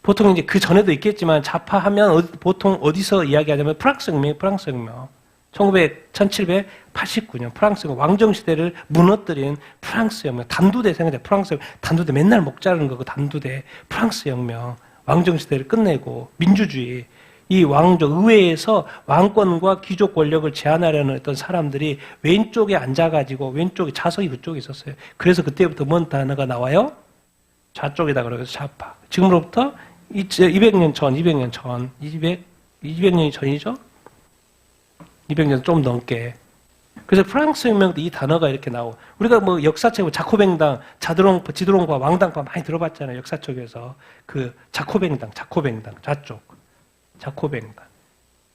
보통 이제 그 전에도 있겠지만 좌파하면 보통 어디서 이야기하냐면 프랑스 혁명. 1789년 프랑스 왕정시대를 무너뜨린 프랑스 혁명. 단두대 생각해. 프랑스 단두대 맨날 목 자르는 거고 단두대 프랑스 혁명. 왕정시대를 끝내고 민주주의, 이 왕족, 의회에서 왕권과 귀족 권력을 제한하려는 어떤 사람들이 왼쪽에 앉아가지고 왼쪽에 좌석이 그쪽에 있었어요. 그래서 그때부터 뭔 단어가 나와요? 좌쪽이다 그래서 좌파. 지금으로부터 200년 전, 200년이 전이죠? 200년 좀 넘게. 그래서 프랑스 혁명 때 이 단어가 이렇게 나오고, 우리가 뭐 역사책을 자코뱅당, 지드롱파, 왕당파 많이 들어봤잖아요. 역사책에서. 그 자코뱅당, 좌쪽. 자코뱅당.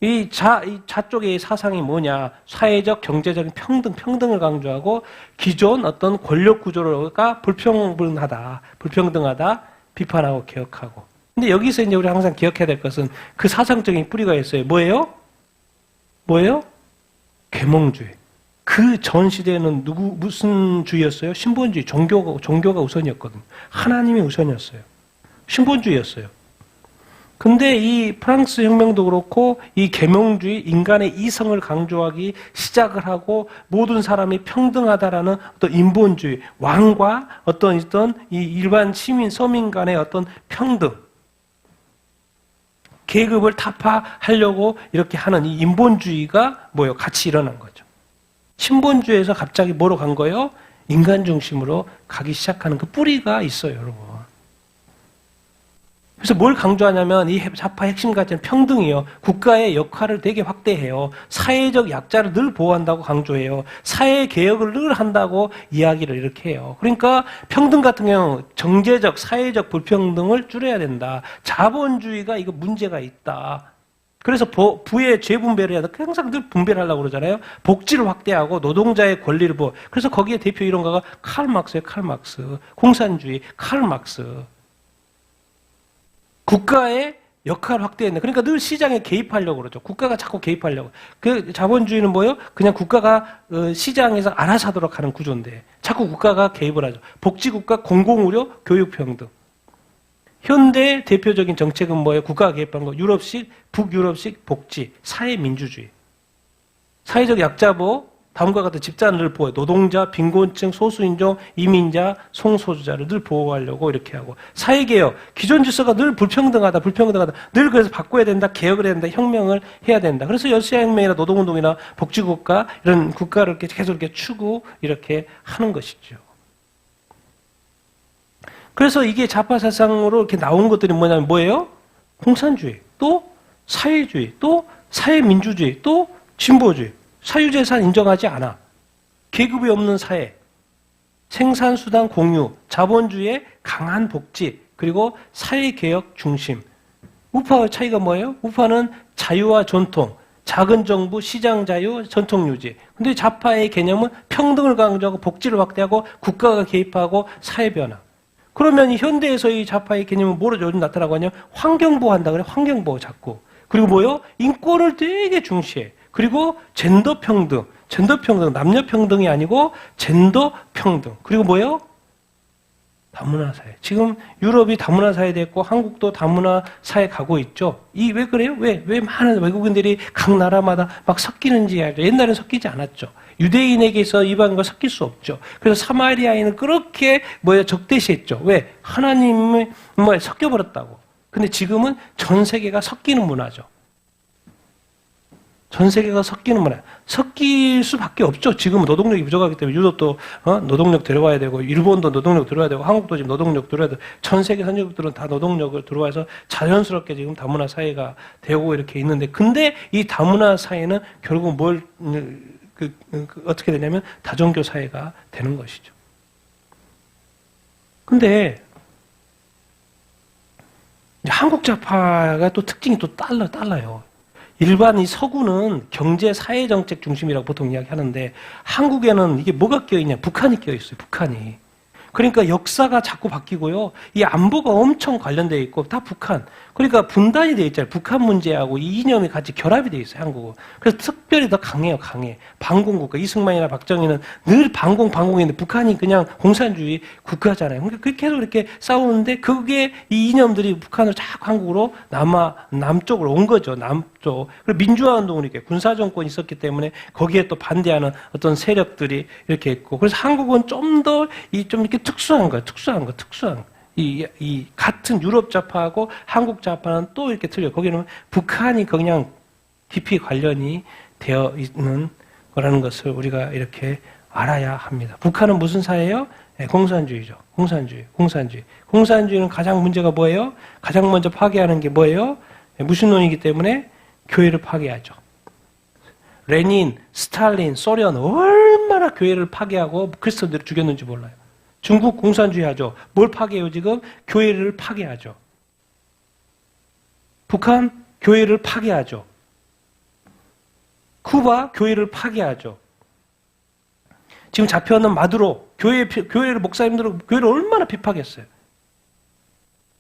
이 좌쪽의 사상이 뭐냐? 사회적, 경제적인 평등을 강조하고 기존 어떤 권력 구조가 불평등하다, 비판하고 개혁하고. 근데 여기서 이제 우리 항상 기억해야 될 것은 그 사상적인 뿌리가 있어요. 뭐예요? 계몽주의. 그 전 시대에는 무슨 주의였어요? 신본주의, 종교가 우선이었거든요. 하나님이 우선이었어요. 신본주의였어요. 근데 이 프랑스 혁명도 그렇고 이 계몽주의, 인간의 이성을 강조하기 시작을 하고 모든 사람이 평등하다라는 어떤 인본주의, 왕과 어떤 이 일반 시민, 서민 간의 어떤 평등, 계급을 타파하려고 이렇게 하는 이 인본주의가 뭐예요? 같이 일어난 거죠. 신본주의에서 갑자기 뭐로 간 거예요? 인간 중심으로 가기 시작하는 그 뿌리가 있어요, 여러분. 그래서 뭘 강조하냐면 이 좌파 핵심 가치는 평등이에요. 국가의 역할을 되게 확대해요. 사회적 약자를 늘 보호한다고 강조해요. 사회 개혁을 늘 한다고 이야기를 이렇게 해요. 그러니까 평등 같은 경우 정제적, 사회적 불평등을 줄여야 된다. 자본주의가 이거 문제가 있다. 그래서 부의 재분배를 해야 돼. 항상 늘 분배를 하려고 그러잖아요. 복지를 확대하고 노동자의 권리를 보호. 그래서 거기에 대표 이론가가 칼 막스예요. 칼 막스. 공산주의, 칼 막스. 국가의 역할 확대했네. 그러니까 늘 시장에 개입하려고 그러죠. 국가가 자꾸 개입하려고. 그 자본주의는 뭐예요? 그냥 국가가 시장에서 알아서 하도록 하는 구조인데 자꾸 국가가 개입을 하죠. 복지국가, 공공의료, 교육평등. 현대 대표적인 정책은 뭐예요? 국가가 개입한 거. 유럽식, 북유럽식 복지, 사회민주주의. 사회적 약자보호, 다음과 같은 집단을 보호해. 노동자, 빈곤층, 소수인종, 이민자, 성소수자를 늘 보호하려고 이렇게 하고. 사회개혁, 기존 질서가 늘 불평등하다. 늘 그래서 바꿔야 된다, 개혁을 해야 된다, 혁명을 해야 된다. 그래서 러시아혁명이나 노동운동이나 복지국가, 이런 국가를 이렇게 계속 이렇게 추구, 이렇게 하는 것이죠. 그래서 이게 좌파 사상으로 이렇게 나온 것들이 뭐냐면 뭐예요? 공산주의, 또 사회주의, 또 사회민주주의, 또 진보주의. 사유재산 인정하지 않아. 계급이 없는 사회, 생산수단 공유, 자본주의의 강한 복지, 그리고 사회개혁 중심. 우파의 차이가 뭐예요? 우파는 자유와 전통, 작은 정부, 시장 자유, 전통 유지. 근데 좌파의 개념은 평등을 강조하고 복지를 확대하고 국가가 개입하고 사회 변화. 그러면 이 현대에서의 좌파의 개념은 뭐로 요즘 나타나고 하냐? 환경보호 한다 그래. 환경보호 자꾸. 그리고 뭐요? 인권을 되게 중시해. 그리고 젠더 평등, 남녀 평등이 아니고 젠더 평등. 그리고 뭐예요? 다문화 사회. 지금 유럽이 다문화 사회 됐고 한국도 다문화 사회 가고 있죠. 왜 그래요? 왜 많은 외국인들이 각 나라마다 막 섞이는지 알죠. 옛날엔 섞이지 않았죠. 유대인에게서 이방인과 섞일 수 없죠. 그래서 사마리아인을 그렇게 적대시했죠. 왜? 하나님을 섞여버렸다고. 근데 지금은 전 세계가 섞이는 문화죠. 전 세계가 섞이는 문화. 섞일 수밖에 없죠. 지금은 노동력이 부족하기 때문에 유럽도 노동력 데려와야 되고 일본도 노동력 들어와야 되고 한국도 지금 노동력 들어와야 되고 전 세계 선진국들은 다 노동력을 들어와서 자연스럽게 지금 다문화 사회가 되고 이렇게 있는데 근데 이 다문화 사회는 결국 어떻게 되냐면 다종교 사회가 되는 것이죠. 근데 한국 좌파가 또 특징이 또 달라요. 일반 이 서구는 경제 사회 정책 중심이라고 보통 이야기하는데 한국에는 이게 뭐가 껴있냐? 북한이 껴있어요. 북한이. 그러니까 역사가 자꾸 바뀌고요. 이 안보가 엄청 관련되어 있고 다 북한. 그러니까 분단이 되어 있잖아요. 북한 문제하고 이 이념이 같이 결합이 되어 있어요. 한국은. 그래서 특별히 더 강해요. 반공국가. 이승만이나 박정희는 늘 반공인데 북한이 그냥 공산주의 국가잖아요. 그러니까 그렇게 계속 이렇게 싸우는데 그게 이 이념들이 북한을 자꾸 한국으로 남쪽으로 온 거죠. 남쪽. 그리고 민주화 운동을 이렇게 군사정권이 있었기 때문에 거기에 또 반대하는 어떤 세력들이 이렇게 있고. 그래서 한국은 좀 더 좀 이렇게 특수한 거예요. 특수한 거. 이 같은 유럽 좌파하고 한국 좌파는 또 이렇게 틀려요. 거기는 북한이 그냥 깊이 관련이 되어 있는 거라는 것을 우리가 이렇게 알아야 합니다. 북한은 무슨 사회예요? 네, 공산주의죠. 공산주의. 공산주의는 가장 문제가 뭐예요? 가장 먼저 파괴하는 게 뭐예요? 네, 무신론이기 때문에 교회를 파괴하죠. 레닌, 스탈린, 소련 얼마나 교회를 파괴하고 그리스도인들을 죽였는지 몰라요. 중국 공산주의 하죠. 뭘 파괴해요 지금? 교회를 파괴하죠. 북한 교회를 파괴하죠. 쿠바 교회를 파괴하죠. 지금 잡혀있는 마두로 교회를 목사님들은 교회를 얼마나 비판했어요.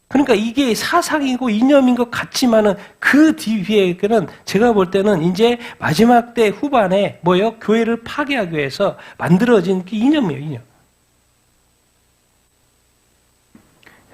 그러니까 이게 사상이고 이념인 것 같지만은 그 뒤에는 제가 볼 때는 이제 마지막 때 후반에 뭐예요? 교회를 파괴하기 위해서 만들어진 그 이념이에요, 이념.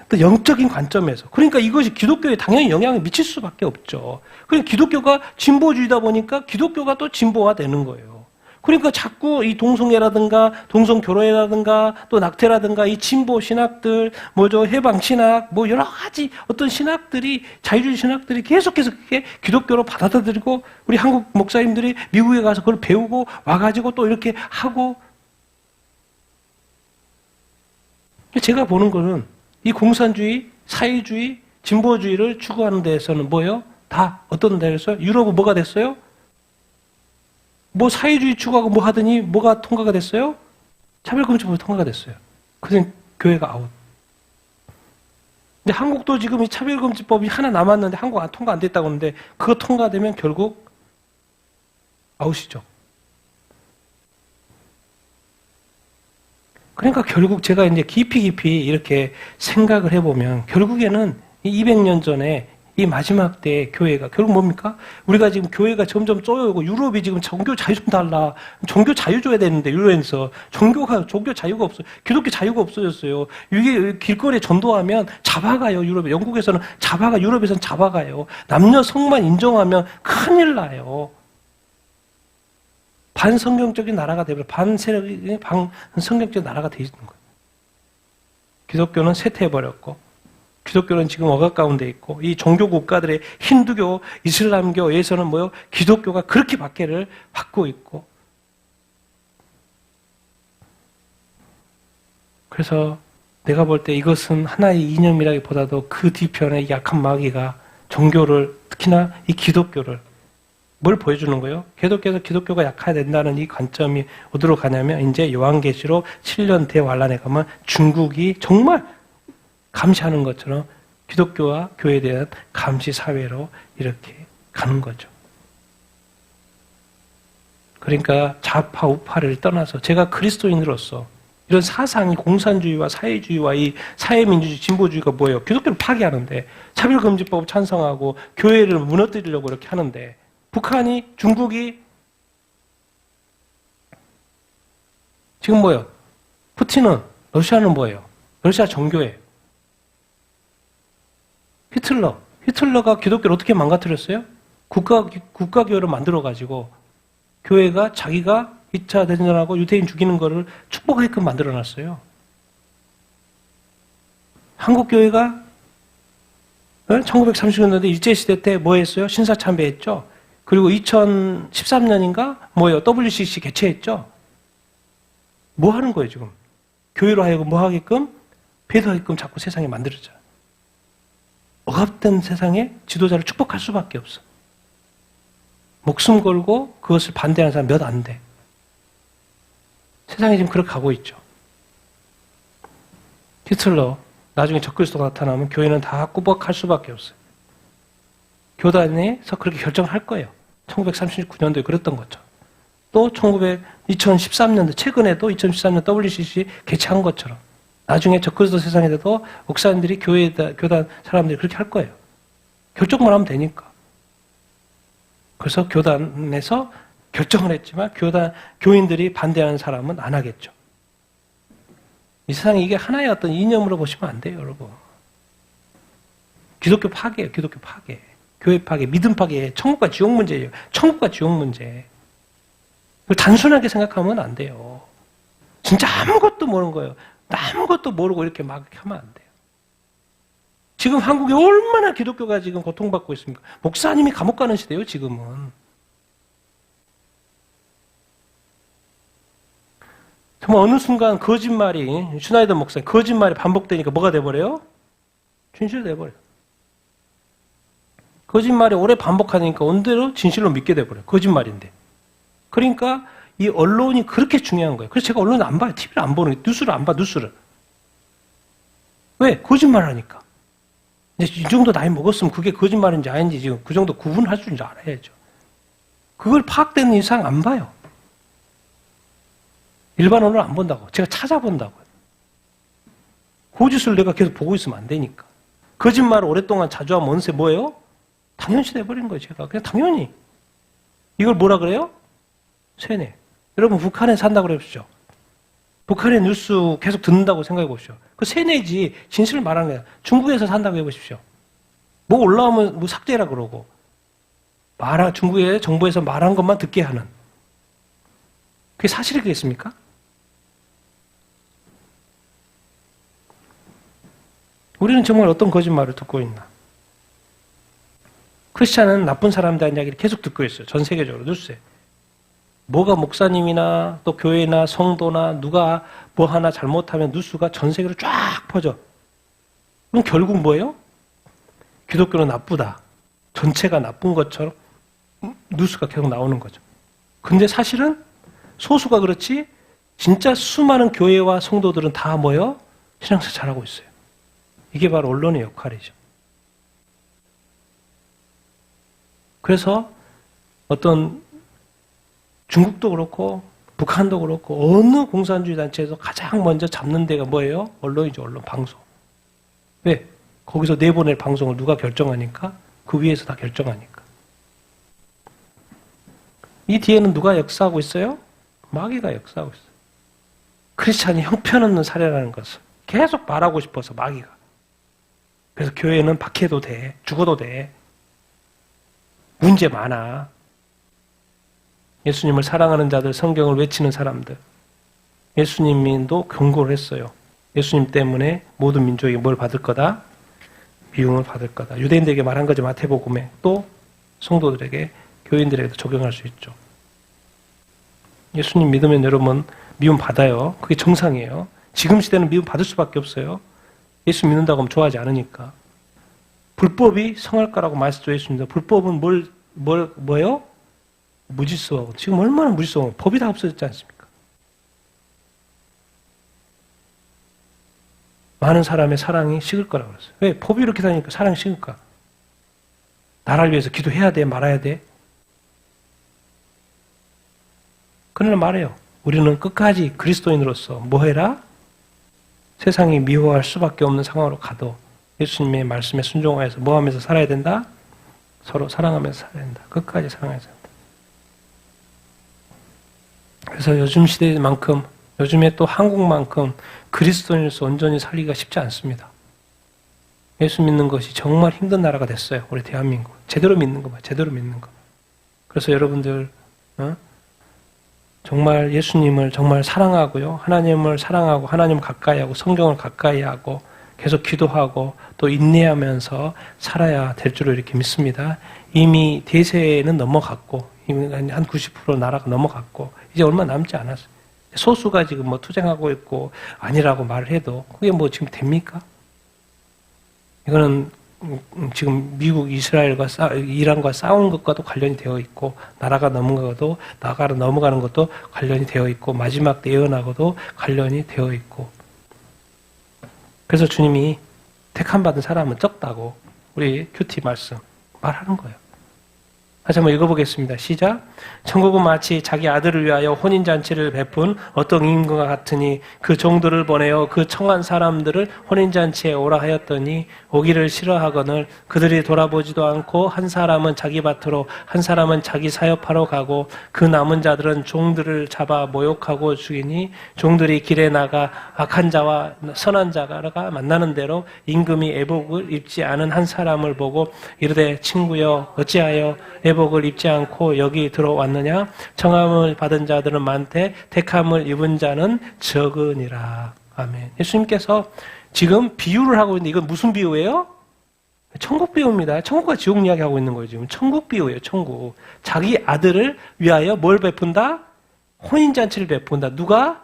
또 영적인 관점에서. 그러니까 이것이 기독교에 당연히 영향을 미칠 수밖에 없죠. 그러니까 기독교가 진보주의다 보니까 기독교가 또 진보화되는 거예요. 그러니까 자꾸 이 동성애라든가 동성결혼이라든가 또 낙태라든가 이 진보 신학들, 뭐죠, 해방 신학, 뭐 여러 가지 어떤 신학들이 자유주의 신학들이 계속해서 그게 기독교로 받아들이고 우리 한국 목사님들이 미국에 가서 그걸 배우고 와가지고 또 이렇게 하고 제가 보는 거는 이 공산주의, 사회주의, 진보주의를 추구하는 데에서는 뭐예요? 다 어떤 데에서 유럽은 뭐가 됐어요? 뭐 사회주의 추구하고 뭐 하더니 뭐가 통과가 됐어요? 차별금지법이 통과가 됐어요. 그래서 교회가 아웃. 근데 한국도 지금 이 차별금지법이 하나 남았는데 한국 통과 안 됐다고 하는데 그거 통과되면 결국 아웃이죠. 그러니까 결국 제가 이제 깊이 이렇게 생각을 해보면 결국에는 이 200년 전에 이 마지막 때 교회가 결국 뭡니까? 우리가 지금 교회가 점점 쪼여오고 유럽이 지금 종교 자유 좀 달라. 종교 자유 줘야 되는데 유럽에서 종교 자유가 없어요. 기독교 자유가 없어졌어요. 이게 길거리에 전도하면 잡아가요. 유럽에. 영국에서는 유럽에서는 잡아가요. 남녀 성만 인정하면 큰일 나요. 반성경적인 나라가 되버려. 반성경적인 나라가 돼 있는 거예요. 기독교는 쇠퇴해버렸고 기독교는 지금 억압 가운데 있고 이 종교 국가들의 힌두교, 이슬람교에서는 뭐요? 기독교가 그렇게 박해를 받고 있고 그래서 내가 볼 때 이것은 하나의 이념이라기보다도 그 뒤편에 약한 마귀가 종교를 특히나 이 기독교를 뭘 보여주는 거예요? 계속해서 기독교가 약해야 된다는 이 관점이 어디로 가냐면 이제 요한계시록 7년 대환란에 가면 중국이 정말 감시하는 것처럼 기독교와 교회에 대한 감시 사회로 이렇게 가는 거죠. 그러니까 좌파 우파를 떠나서 제가 그리스도인으로서 이런 사상이 공산주의와 사회주의와 이 사회민주주의 진보주의가 뭐예요? 기독교를 파괴하는데 차별금지법 찬성하고 교회를 무너뜨리려고 이렇게 하는데 북한이 중국이 지금 뭐예요? 푸틴은 러시아는 뭐예요? 러시아 정교예요. 히틀러가 기독교를 어떻게 망가뜨렸어요? 국가교회를 만들어가지고 교회가 자기가 2차 대전하고 유대인 죽이는 거를 축복하게끔 만들어놨어요. 한국교회가 1930년대 일제시대 때 뭐 했어요? 신사참배했죠. 그리고 2013년인가 뭐예요? WCC 개최했죠. 뭐 하는 거예요 지금? 교회로 하여금 뭐 하게끔? 배도하게끔 자꾸 세상에 만들어져요. 억압된 세상에 지도자를 축복할 수밖에 없어. 목숨 걸고 그것을 반대하는 사람 몇 안 돼. 세상이 지금 그렇게 가고 있죠. 히틀러 나중에 적그리스도가 나타나면 교회는 다 꾸벅할 수밖에 없어요. 교단에서 그렇게 결정할 거예요. 1939년도에 그랬던 거죠. 또 2013년도 최근에도 2013년 WCC 개최한 것처럼 나중에 적그리스도 세상에도 목사님들이 교단 사람들이 그렇게 할 거예요. 결정만 하면 되니까. 그래서 교단에서 결정을 했지만 교인들이 반대하는 사람은 안 하겠죠. 이 세상에 이게 하나의 어떤 이념으로 보시면 안 돼요, 여러분. 기독교 파괴예요, 기독교 파괴. 교회 파괴, 믿음 파괴, 천국과 지옥 문제예요. 천국과 지옥 문제. 단순하게 생각하면 안 돼요. 진짜 아무것도 모르는 거예요. 아무것도 모르고 이렇게 막 하면 안 돼요. 지금 한국에 얼마나 기독교가 지금 고통받고 있습니까? 목사님이 감옥 가는 시대예요, 지금은. 정말 어느 순간 거짓말이, 슈나이더 목사님, 거짓말이 반복되니까 뭐가 돼버려요? 진실이 돼버려요. 거짓말이 오래 반복하니까 언제로 진실로 믿게 돼버려요. 거짓말인데. 그러니까 이 언론이 그렇게 중요한 거예요. 그래서 제가 언론을 안 봐요. TV를 안 보는 거예요. 뉴스를 안 봐, 뉴스를. 왜? 거짓말 하니까. 이제 이 정도 나이 먹었으면 그게 거짓말인지 아닌지 지금 그 정도 구분할 줄 알아야죠. 그걸 파악되는 이상 안 봐요. 일반 언론을 안 본다고. 제가 찾아본다고요. 그 짓을 내가 계속 보고 있으면 안 되니까. 거짓말을 오랫동안 자주 하면 언제 뭐예요? 당연시 돼버린 거예요, 제가. 그냥 당연히. 이걸 뭐라 그래요? 세뇌. 여러분, 북한에 산다고 그러십시오. 북한의 뉴스 계속 듣는다고 생각해 보십시오. 그 세뇌지, 진실을 말하는 거야. 중국에서 산다고 해보십시오. 뭐 올라오면 뭐 삭제라 그러고. 중국의 정부에서 말한 것만 듣게 하는. 그게 사실이겠습니까? 우리는 정말 어떤 거짓말을 듣고 있나? 크리스찬은 나쁜 사람들의 이야기를 계속 듣고 있어요. 전 세계적으로 뉴스에. 뭐가 목사님이나 또 교회나 성도나 누가 뭐 하나 잘못하면 뉴스가 전 세계로 쫙 퍼져. 그럼 결국 뭐예요? 기독교는 나쁘다. 전체가 나쁜 것처럼 뉴스가 계속 나오는 거죠. 근데 사실은 소수가 그렇지 진짜 수많은 교회와 성도들은 다 뭐예요? 신앙생활 잘하고 있어요. 이게 바로 언론의 역할이죠. 그래서 어떤 중국도 그렇고 북한도 그렇고 어느 공산주의 단체에서 가장 먼저 잡는 데가 뭐예요? 언론이죠. 언론, 방송. 왜? 거기서 내보낼 방송을 누가 결정하니까? 그 위에서 다 결정하니까. 이 뒤에는 누가 역사하고 있어요? 마귀가 역사하고 있어요. 크리스찬이 형편없는 사례라는 것을 계속 말하고 싶어서 마귀가. 그래서 교회는 박해도 돼. 죽어도 돼. 문제 많아. 예수님을 사랑하는 자들, 성경을 외치는 사람들. 예수님도 경고를 했어요. 예수님 때문에 모든 민족이 뭘 받을 거다? 미움을 받을 거다. 유대인들에게 말한 거지 마태복음에. 또 성도들에게, 교인들에게도 적용할 수 있죠. 예수님 믿으면 여러분 미움 받아요. 그게 정상이에요. 지금 시대는 미움 받을 수밖에 없어요. 예수 믿는다고 하면 좋아하지 않으니까. 불법이 성할 거라고 말씀도 했습니다. 불법은 뭐예요? 무질서하고. 지금 얼마나 무질서하고. 법이 다 없어졌지 않습니까? 많은 사람의 사랑이 식을 거라고 그랬어요. 왜? 법이 이렇게 다니까 사랑이 식을까? 나라를 위해서 기도해야 돼? 말아야 돼? 그러나 말해요. 우리는 끝까지 그리스도인으로서 뭐 해라? 세상이 미워할 수밖에 없는 상황으로 가도 예수님의 말씀에 순종하여서 뭐 하면서 살아야 된다? 서로 사랑하면서 살아야 된다. 끝까지 사랑하면서 산다. 그래서 요즘 시대만큼, 요즘에 또 한국만큼 그리스도인으로서 온전히 살기가 쉽지 않습니다. 예수 믿는 것이 정말 힘든 나라가 됐어요. 우리 대한민국. 제대로 믿는 거 봐. 제대로 믿는 거. 그래서 여러분들 정말 예수님을 정말 사랑하고요. 하나님을 사랑하고 하나님 가까이 하고 성경을 가까이 하고 계속 기도하고 또 인내하면서 살아야 될 줄로 이렇게 믿습니다. 이미 대세는 넘어갔고 이미 한 90% 나라가 넘어갔고 이제 얼마 남지 않았어요. 소수가 지금 뭐 투쟁하고 있고 아니라고 말을 해도 그게 뭐 지금 됩니까? 이거는 지금 미국, 이스라엘과 이란과 싸우는 것과도 관련이 되어 있고 나라가 넘어가는 것도 관련이 되어 있고 마지막 예언하고도 관련이 되어 있고 그래서 주님이 택함받은 사람은 적다고 우리 큐티 말씀 말하는 거예요. 다시 한번 읽어보겠습니다. 시작. 천국은 마치 자기 아들을 위하여 혼인잔치를 베푼 어떤 임금과 같으니 그 종들을 보내어 그 청한 사람들을 혼인잔치에 오라 하였더니 오기를 싫어하거늘 그들이 돌아보지도 않고 한 사람은 자기 밭으로 한 사람은 자기 사업하러 가고 그 남은 자들은 종들을 잡아 모욕하고 죽이니 종들이 길에 나가 악한 자와 선한 자가 만나는 대로 임금이 애복을 입지 않은 한 사람을 보고 이르되 친구여 어찌하여 애복을 입지 않고 여기 들어왔느냐? 청함을 받은 자들은 많되 택함을 입은 자는 적으니라. 아멘. 예수님께서 지금 비유를 하고 있는데 이건 무슨 비유예요? 천국 비유입니다. 천국과 지옥 이야기하고 있는 거예요, 지금. 천국 비유예요, 천국. 자기 아들을 위하여 뭘 베푼다? 혼인잔치를 베푼다. 누가?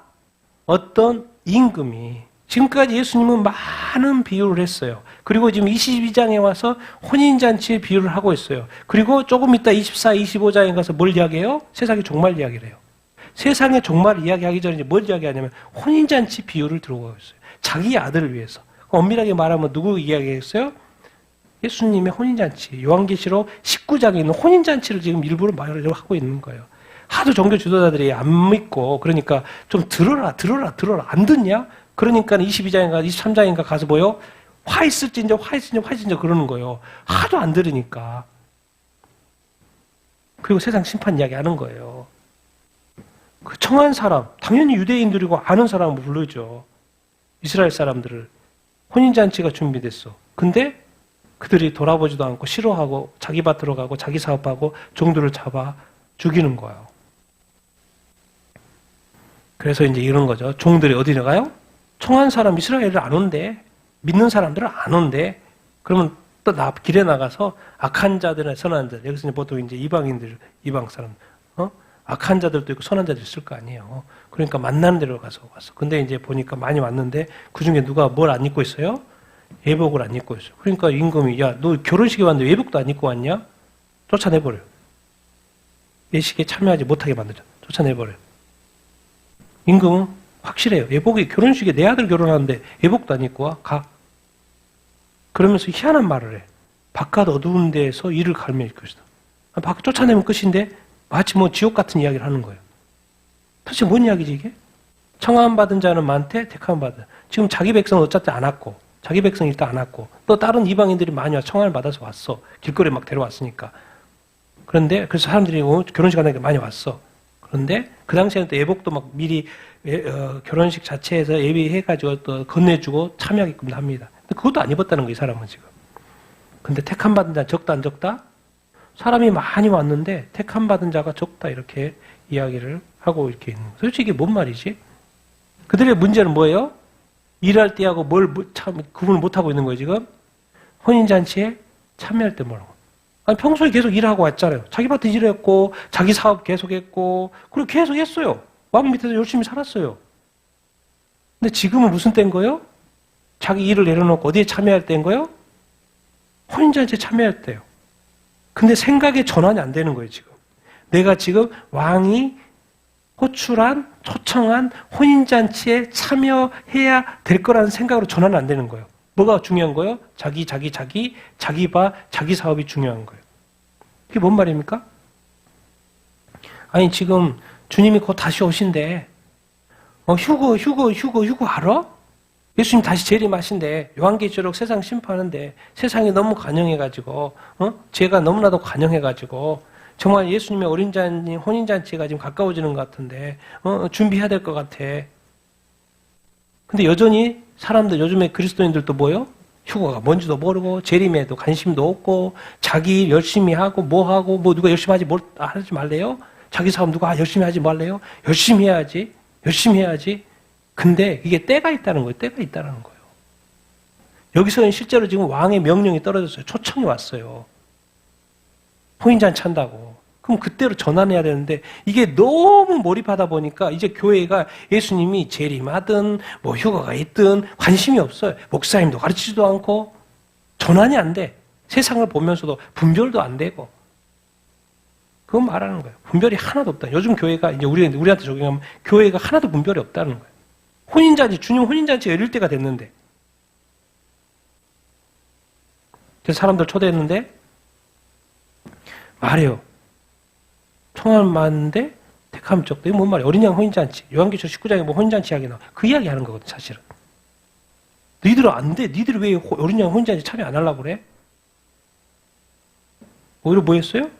어떤 임금이. 지금까지 예수님은 많은 비유를 했어요. 그리고 지금 22장에 와서 혼인잔치의 비유를 하고 있어요. 그리고 조금 이따 24, 25장에 가서 뭘 이야기해요? 세상의 종말 이야기를 해요. 세상의 종말을 이야기하기 전에 뭘 이야기하냐면 혼인잔치 비유를 들어가고 있어요. 자기 아들을 위해서. 엄밀하게 말하면 누구 이야기했어요? 예수님의 혼인잔치. 요한계시록 19장에 있는 혼인잔치를 지금 일부러 말을 하고 있는 거예요. 하도 종교 지도자들이 안 믿고 그러니까 좀 들어라 안 듣냐? 그러니까 22장인가 23장인가 가서 뭐요? 화 있을진저 그러는 거예요. 하도 안 들으니까. 그리고 세상 심판 이야기 하는 거예요. 그 청한 사람, 당연히 유대인들이고 아는 사람을 부르죠. 이스라엘 사람들을. 혼인잔치가 준비됐어. 근데 그들이 돌아보지도 않고 싫어하고 자기 밭으로 가고 자기 사업하고 종들을 잡아 죽이는 거예요. 그래서 이제 이런 거죠. 종들이 어디로 가요? 청한 사람 이스라엘을 안 온대. 믿는 사람들은 안 온대. 그러면 또 길에 나가서 악한 자들이나 선한 자들. 여기서 보통 이제 이방인들, 이방 사람, 악한 자들도 있고 선한 자들이 있을 거 아니에요. 그러니까 만나는 데로 가서 왔어. 근데 이제 보니까 많이 왔는데 그 중에 누가 뭘 안 입고 있어요? 예복을 안 입고 있어요. 그러니까 임금이 야, 너 결혼식에 왔는데 예복도 안 입고 왔냐? 쫓아내버려요. 예식에 참여하지 못하게 만들죠. 쫓아내버려요. 임금은 확실해요. 예복이 결혼식에 내 아들 결혼하는데 예복도 안 입고 와? 가. 그러면서 희한한 말을 해. 바깥 어두운 데에서 이를 갈며 일 것이다. 바깥 쫓아내면 끝인데 마치 뭐 지옥 같은 이야기를 하는 거예요. 도대체 뭔 이야기지 이게? 청함 받은 자는 많대, 택함 받은. 지금 자기 백성은 어차피 안 왔고, 자기 백성 일단 안 왔고, 또 다른 이방인들이 많이 와 청함을 받아서 왔어. 길거리에 막 데려왔으니까. 그런데 그래서 사람들이 결혼식 하는 게 많이 왔어. 그런데 그 당시에는 또 예복도 막 미리 결혼식 자체에서 예비해가지고 또 건네주고 참여하게끔 합니다. 근데 그것도 안 입었다는 거예요, 이 사람은 지금. 근데 택함 받은 자 적다 안 적다? 사람이 많이 왔는데 택함 받은 자가 적다 이렇게 이야기를 하고 이렇게 있는 거예요. 도대체 이게 뭔 말이지? 그들의 문제는 뭐예요? 일할 때하고 뭘 참 구분을 못 하고 있는 거예요, 지금. 혼인잔치에 참여할 때 뭐라고? 아니, 평소에 계속 일하고 왔잖아요. 자기 밭에 일했고, 자기 사업 계속했고, 그리고 계속 했어요. 왕 밑에서 열심히 살았어요. 근데 지금은 무슨 때인 거예요? 자기 일을 내려놓고 어디에 참여할 때인 거예요? 혼인잔치에 참여할 때요. 근데 생각에 전환이 안 되는 거예요, 지금. 내가 지금 왕이 초청한 혼인잔치에 참여해야 될 거라는 생각으로 전환이 안 되는 거예요. 뭐가 중요한 거예요? 자기 바, 자기 사업이 중요한 거예요. 이게 뭔 말입니까? 아니, 지금 주님이 곧 다시 오신대. 휴거 알아? 예수님 다시 재림하신대. 요한계시록 세상 심판하는데 세상이 너무 관영해가지고, 죄가 너무나도 관영해가지고, 정말 예수님의 혼인잔치가 지금 가까워지는 것 같은데, 준비해야 될 것 같아. 근데 여전히 사람들, 요즘에 그리스도인들도 뭐요? 휴거가 뭔지도 모르고, 재림에도 관심도 없고, 자기 일 열심히 하고, 뭐 누가 열심히 하지 말래요? 자기 사업 누가 열심히 하지 말래요? 열심히 해야지. 근데 이게 때가 있다는 거예요. 여기서는 실제로 지금 왕의 명령이 떨어졌어요. 초청이 왔어요. 혼인잔치 한다고. 그럼 그때로 전환해야 되는데 이게 너무 몰입하다 보니까 이제 교회가 예수님이 재림하든 뭐 휴가가 있든 관심이 없어요. 목사님도 가르치지도 않고 전환이 안 돼. 세상을 보면서도 분별도 안 되고. 그건 말하는 거예요. 분별이 하나도 없다. 요즘 교회가 이제 우리한테 적용하면 교회가 하나도 분별이 없다는 거예요. 주님 혼인잔치 열릴 때가 됐는데. 그래서 사람들 초대했는데 말해요. 청함을 맞는데 택함 적다. 이거 뭔 말이야? 어린 양 혼인잔치. 요한계시록 19장에 뭐 혼인잔치 이야기 나와. 그 이야기 하는 거거든, 사실은. 너희들은 안 돼. 너희들이 왜 어린 양 혼인잔치 참여 안 하려고 그래? 오히려 뭐 했어요?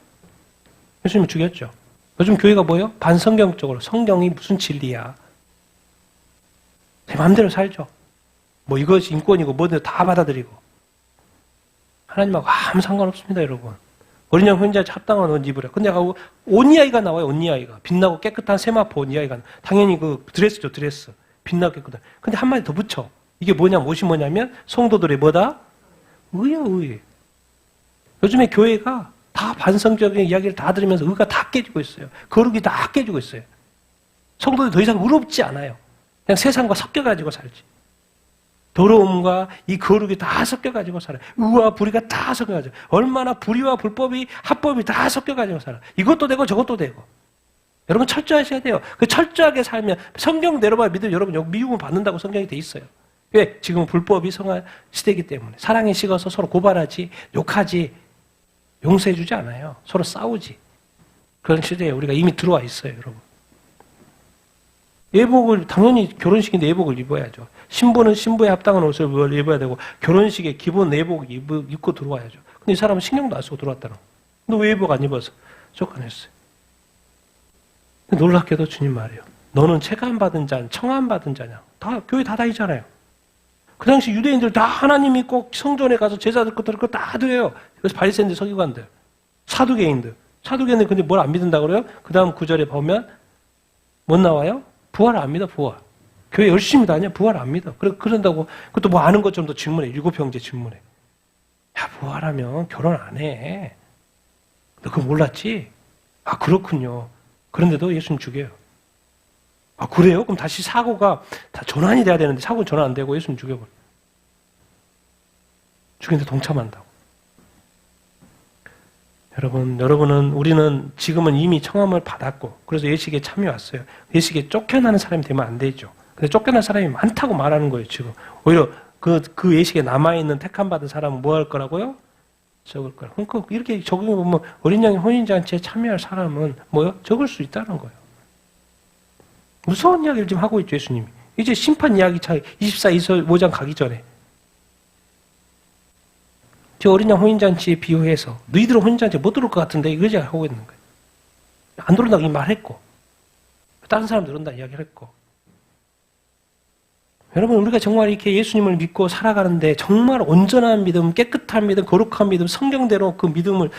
예수님이 죽였죠. 요즘 교회가 뭐예요? 반성경적으로. 성경이 무슨 진리야. 제 마음대로 살죠. 뭐 이것이 인권이고 뭐든 다 받아들이고. 하나님하고 아무 상관없습니다, 여러분. 어린 양 혼인잔치 합당한 옷 입으래. 근데 옷 이야기가 나와요, 옷 이야기가. 빛나고 깨끗한 세마포 옷 이야기가. 당연히 그 드레스죠, 드레스. 빛나고 깨끗한. 근데 한마디 더 붙여. 이게 뭐냐면, 옷이 뭐냐면, 성도들의 뭐다? 의야, 의. 요즘에 교회가 다 반성적인 이야기를 다 들으면서 의가 다 깨지고 있어요. 거룩이 다 깨지고 있어요. 성도들이 더 이상 의롭지 않아요. 그냥 세상과 섞여가지고 살지. 더러움과 이 거룩이 다 섞여가지고 살아요. 의와 불의가 다 섞여가지고. 얼마나 불의와 불법이, 합법이 다 섞여가지고 살아요. 이것도 되고 저것도 되고. 여러분 철저하셔야 돼요. 그 철저하게 살면 성경대로만 믿으면 여러분 미움을 받는다고 성경이 돼 있어요. 왜? 지금은 불법이 성한 시대이기 때문에. 사랑이 식어서 서로 고발하지, 욕하지, 용서해주지 않아요. 서로 싸우지. 그런 시대에 우리가 이미 들어와 있어요, 여러분. 예복을, 당연히 결혼식인데 예복을 입어야죠. 신부는 신부에 합당한 옷을 입어야 되고, 결혼식에 기본 예복 입고 들어와야죠. 근데 이 사람은 신경도 안 쓰고 들어왔다는 거. 너 왜 예복 안 입어서? 쫓아냈어요. 놀랍게도 주님 말이에요. 너는 체감받은 자, 청함받은 자냐. 다, 교회 다 다니잖아요. 그 당시 유대인들 다 하나님이 꼭 성전에 가서 제자들 것들 그거 다 드려요. 그래서 바리새인들, 서기관들, 사두개인들. 사두개인들 근데 뭘 안 믿는다 그래요? 그 다음 구절에 보면 뭐 나와요? 부활 안 믿어, 부활. 교회 열심히 다녀, 부활 안 믿어. 그런다고, 그것도 뭐 아는 것 좀 더 질문해. 7형제 질문해. 야, 부활하면 결혼 안 해. 너 그거 몰랐지? 아, 그렇군요. 그런데도 예수님 죽여요. 아, 그래요? 그럼 다시 사고가 다 전환이 돼야 되는데 사고는 전환 안 되고 예수님 죽여버려. 죽이는데 동참한다고. 여러분은, 우리는 지금은 이미 청함을 받았고, 그래서 예식에 참여했어요. 예식에 쫓겨나는 사람이 되면 안 되죠. 근데 쫓겨난 사람이 많다고 말하는 거예요, 지금. 오히려 그 예식에 남아있는 택함받은 사람은 뭐 할 거라고요? 적을 거라. 그러니까 이렇게 적용해 보면 어린 양의 혼인잔치에 참여할 사람은 뭐요? 적을 수 있다는 거예요. 무서운 이야기를 지금 하고 있죠, 예수님이. 이제 심판 이야기 24장 가기 전에. 저 어린 양 혼인잔치에 비유해서 너희들은 혼인잔치에 못 들어올 것 같은데 이거 제가 하고 있는 거예요. 안 들어온다고 이미 말했고 다른 사람 들어온다 이야기를 했고 여러분 우리가 정말 이렇게 예수님을 믿고 살아가는데 정말 온전한 믿음, 깨끗한 믿음, 거룩한 믿음, 성경대로 그 믿음을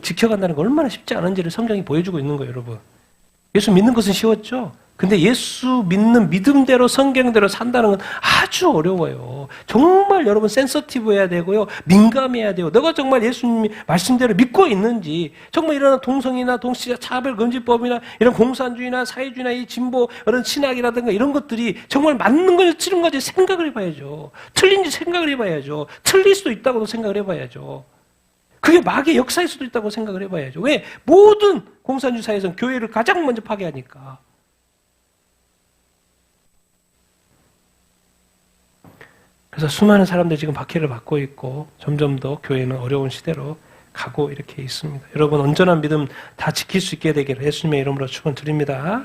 지켜간다는 거 얼마나 쉽지 않은지를 성경이 보여주고 있는 거예요, 여러분. 예수 믿는 것은 쉬웠죠? 근데 예수 믿는 믿음대로 성경대로 산다는 건 아주 어려워요. 정말 여러분 센서티브해야 되고요. 민감해야 돼요. 너가 정말 예수님 말씀대로 믿고 있는지 정말 이런 동성이나 동시자 차별금지법이나 이런 공산주의나 사회주의나 이 진보 이런 신학이라든가 이런 것들이 정말 맞는 건지 틀린 건지 생각을 해봐야죠. 틀린지 생각을 해봐야죠. 틀릴 수도 있다고도 생각을 해봐야죠. 그게 마귀의 역사일 수도 있다고 생각을 해봐야죠. 왜? 모든 공산주의 사회에서는 교회를 가장 먼저 파괴하니까. 그래서 수많은 사람들이 지금 박해를 받고 있고 점점 더 교회는 어려운 시대로 가고 이렇게 있습니다. 여러분 온전한 믿음 다 지킬 수 있게 되기를 예수님의 이름으로 축원드립니다.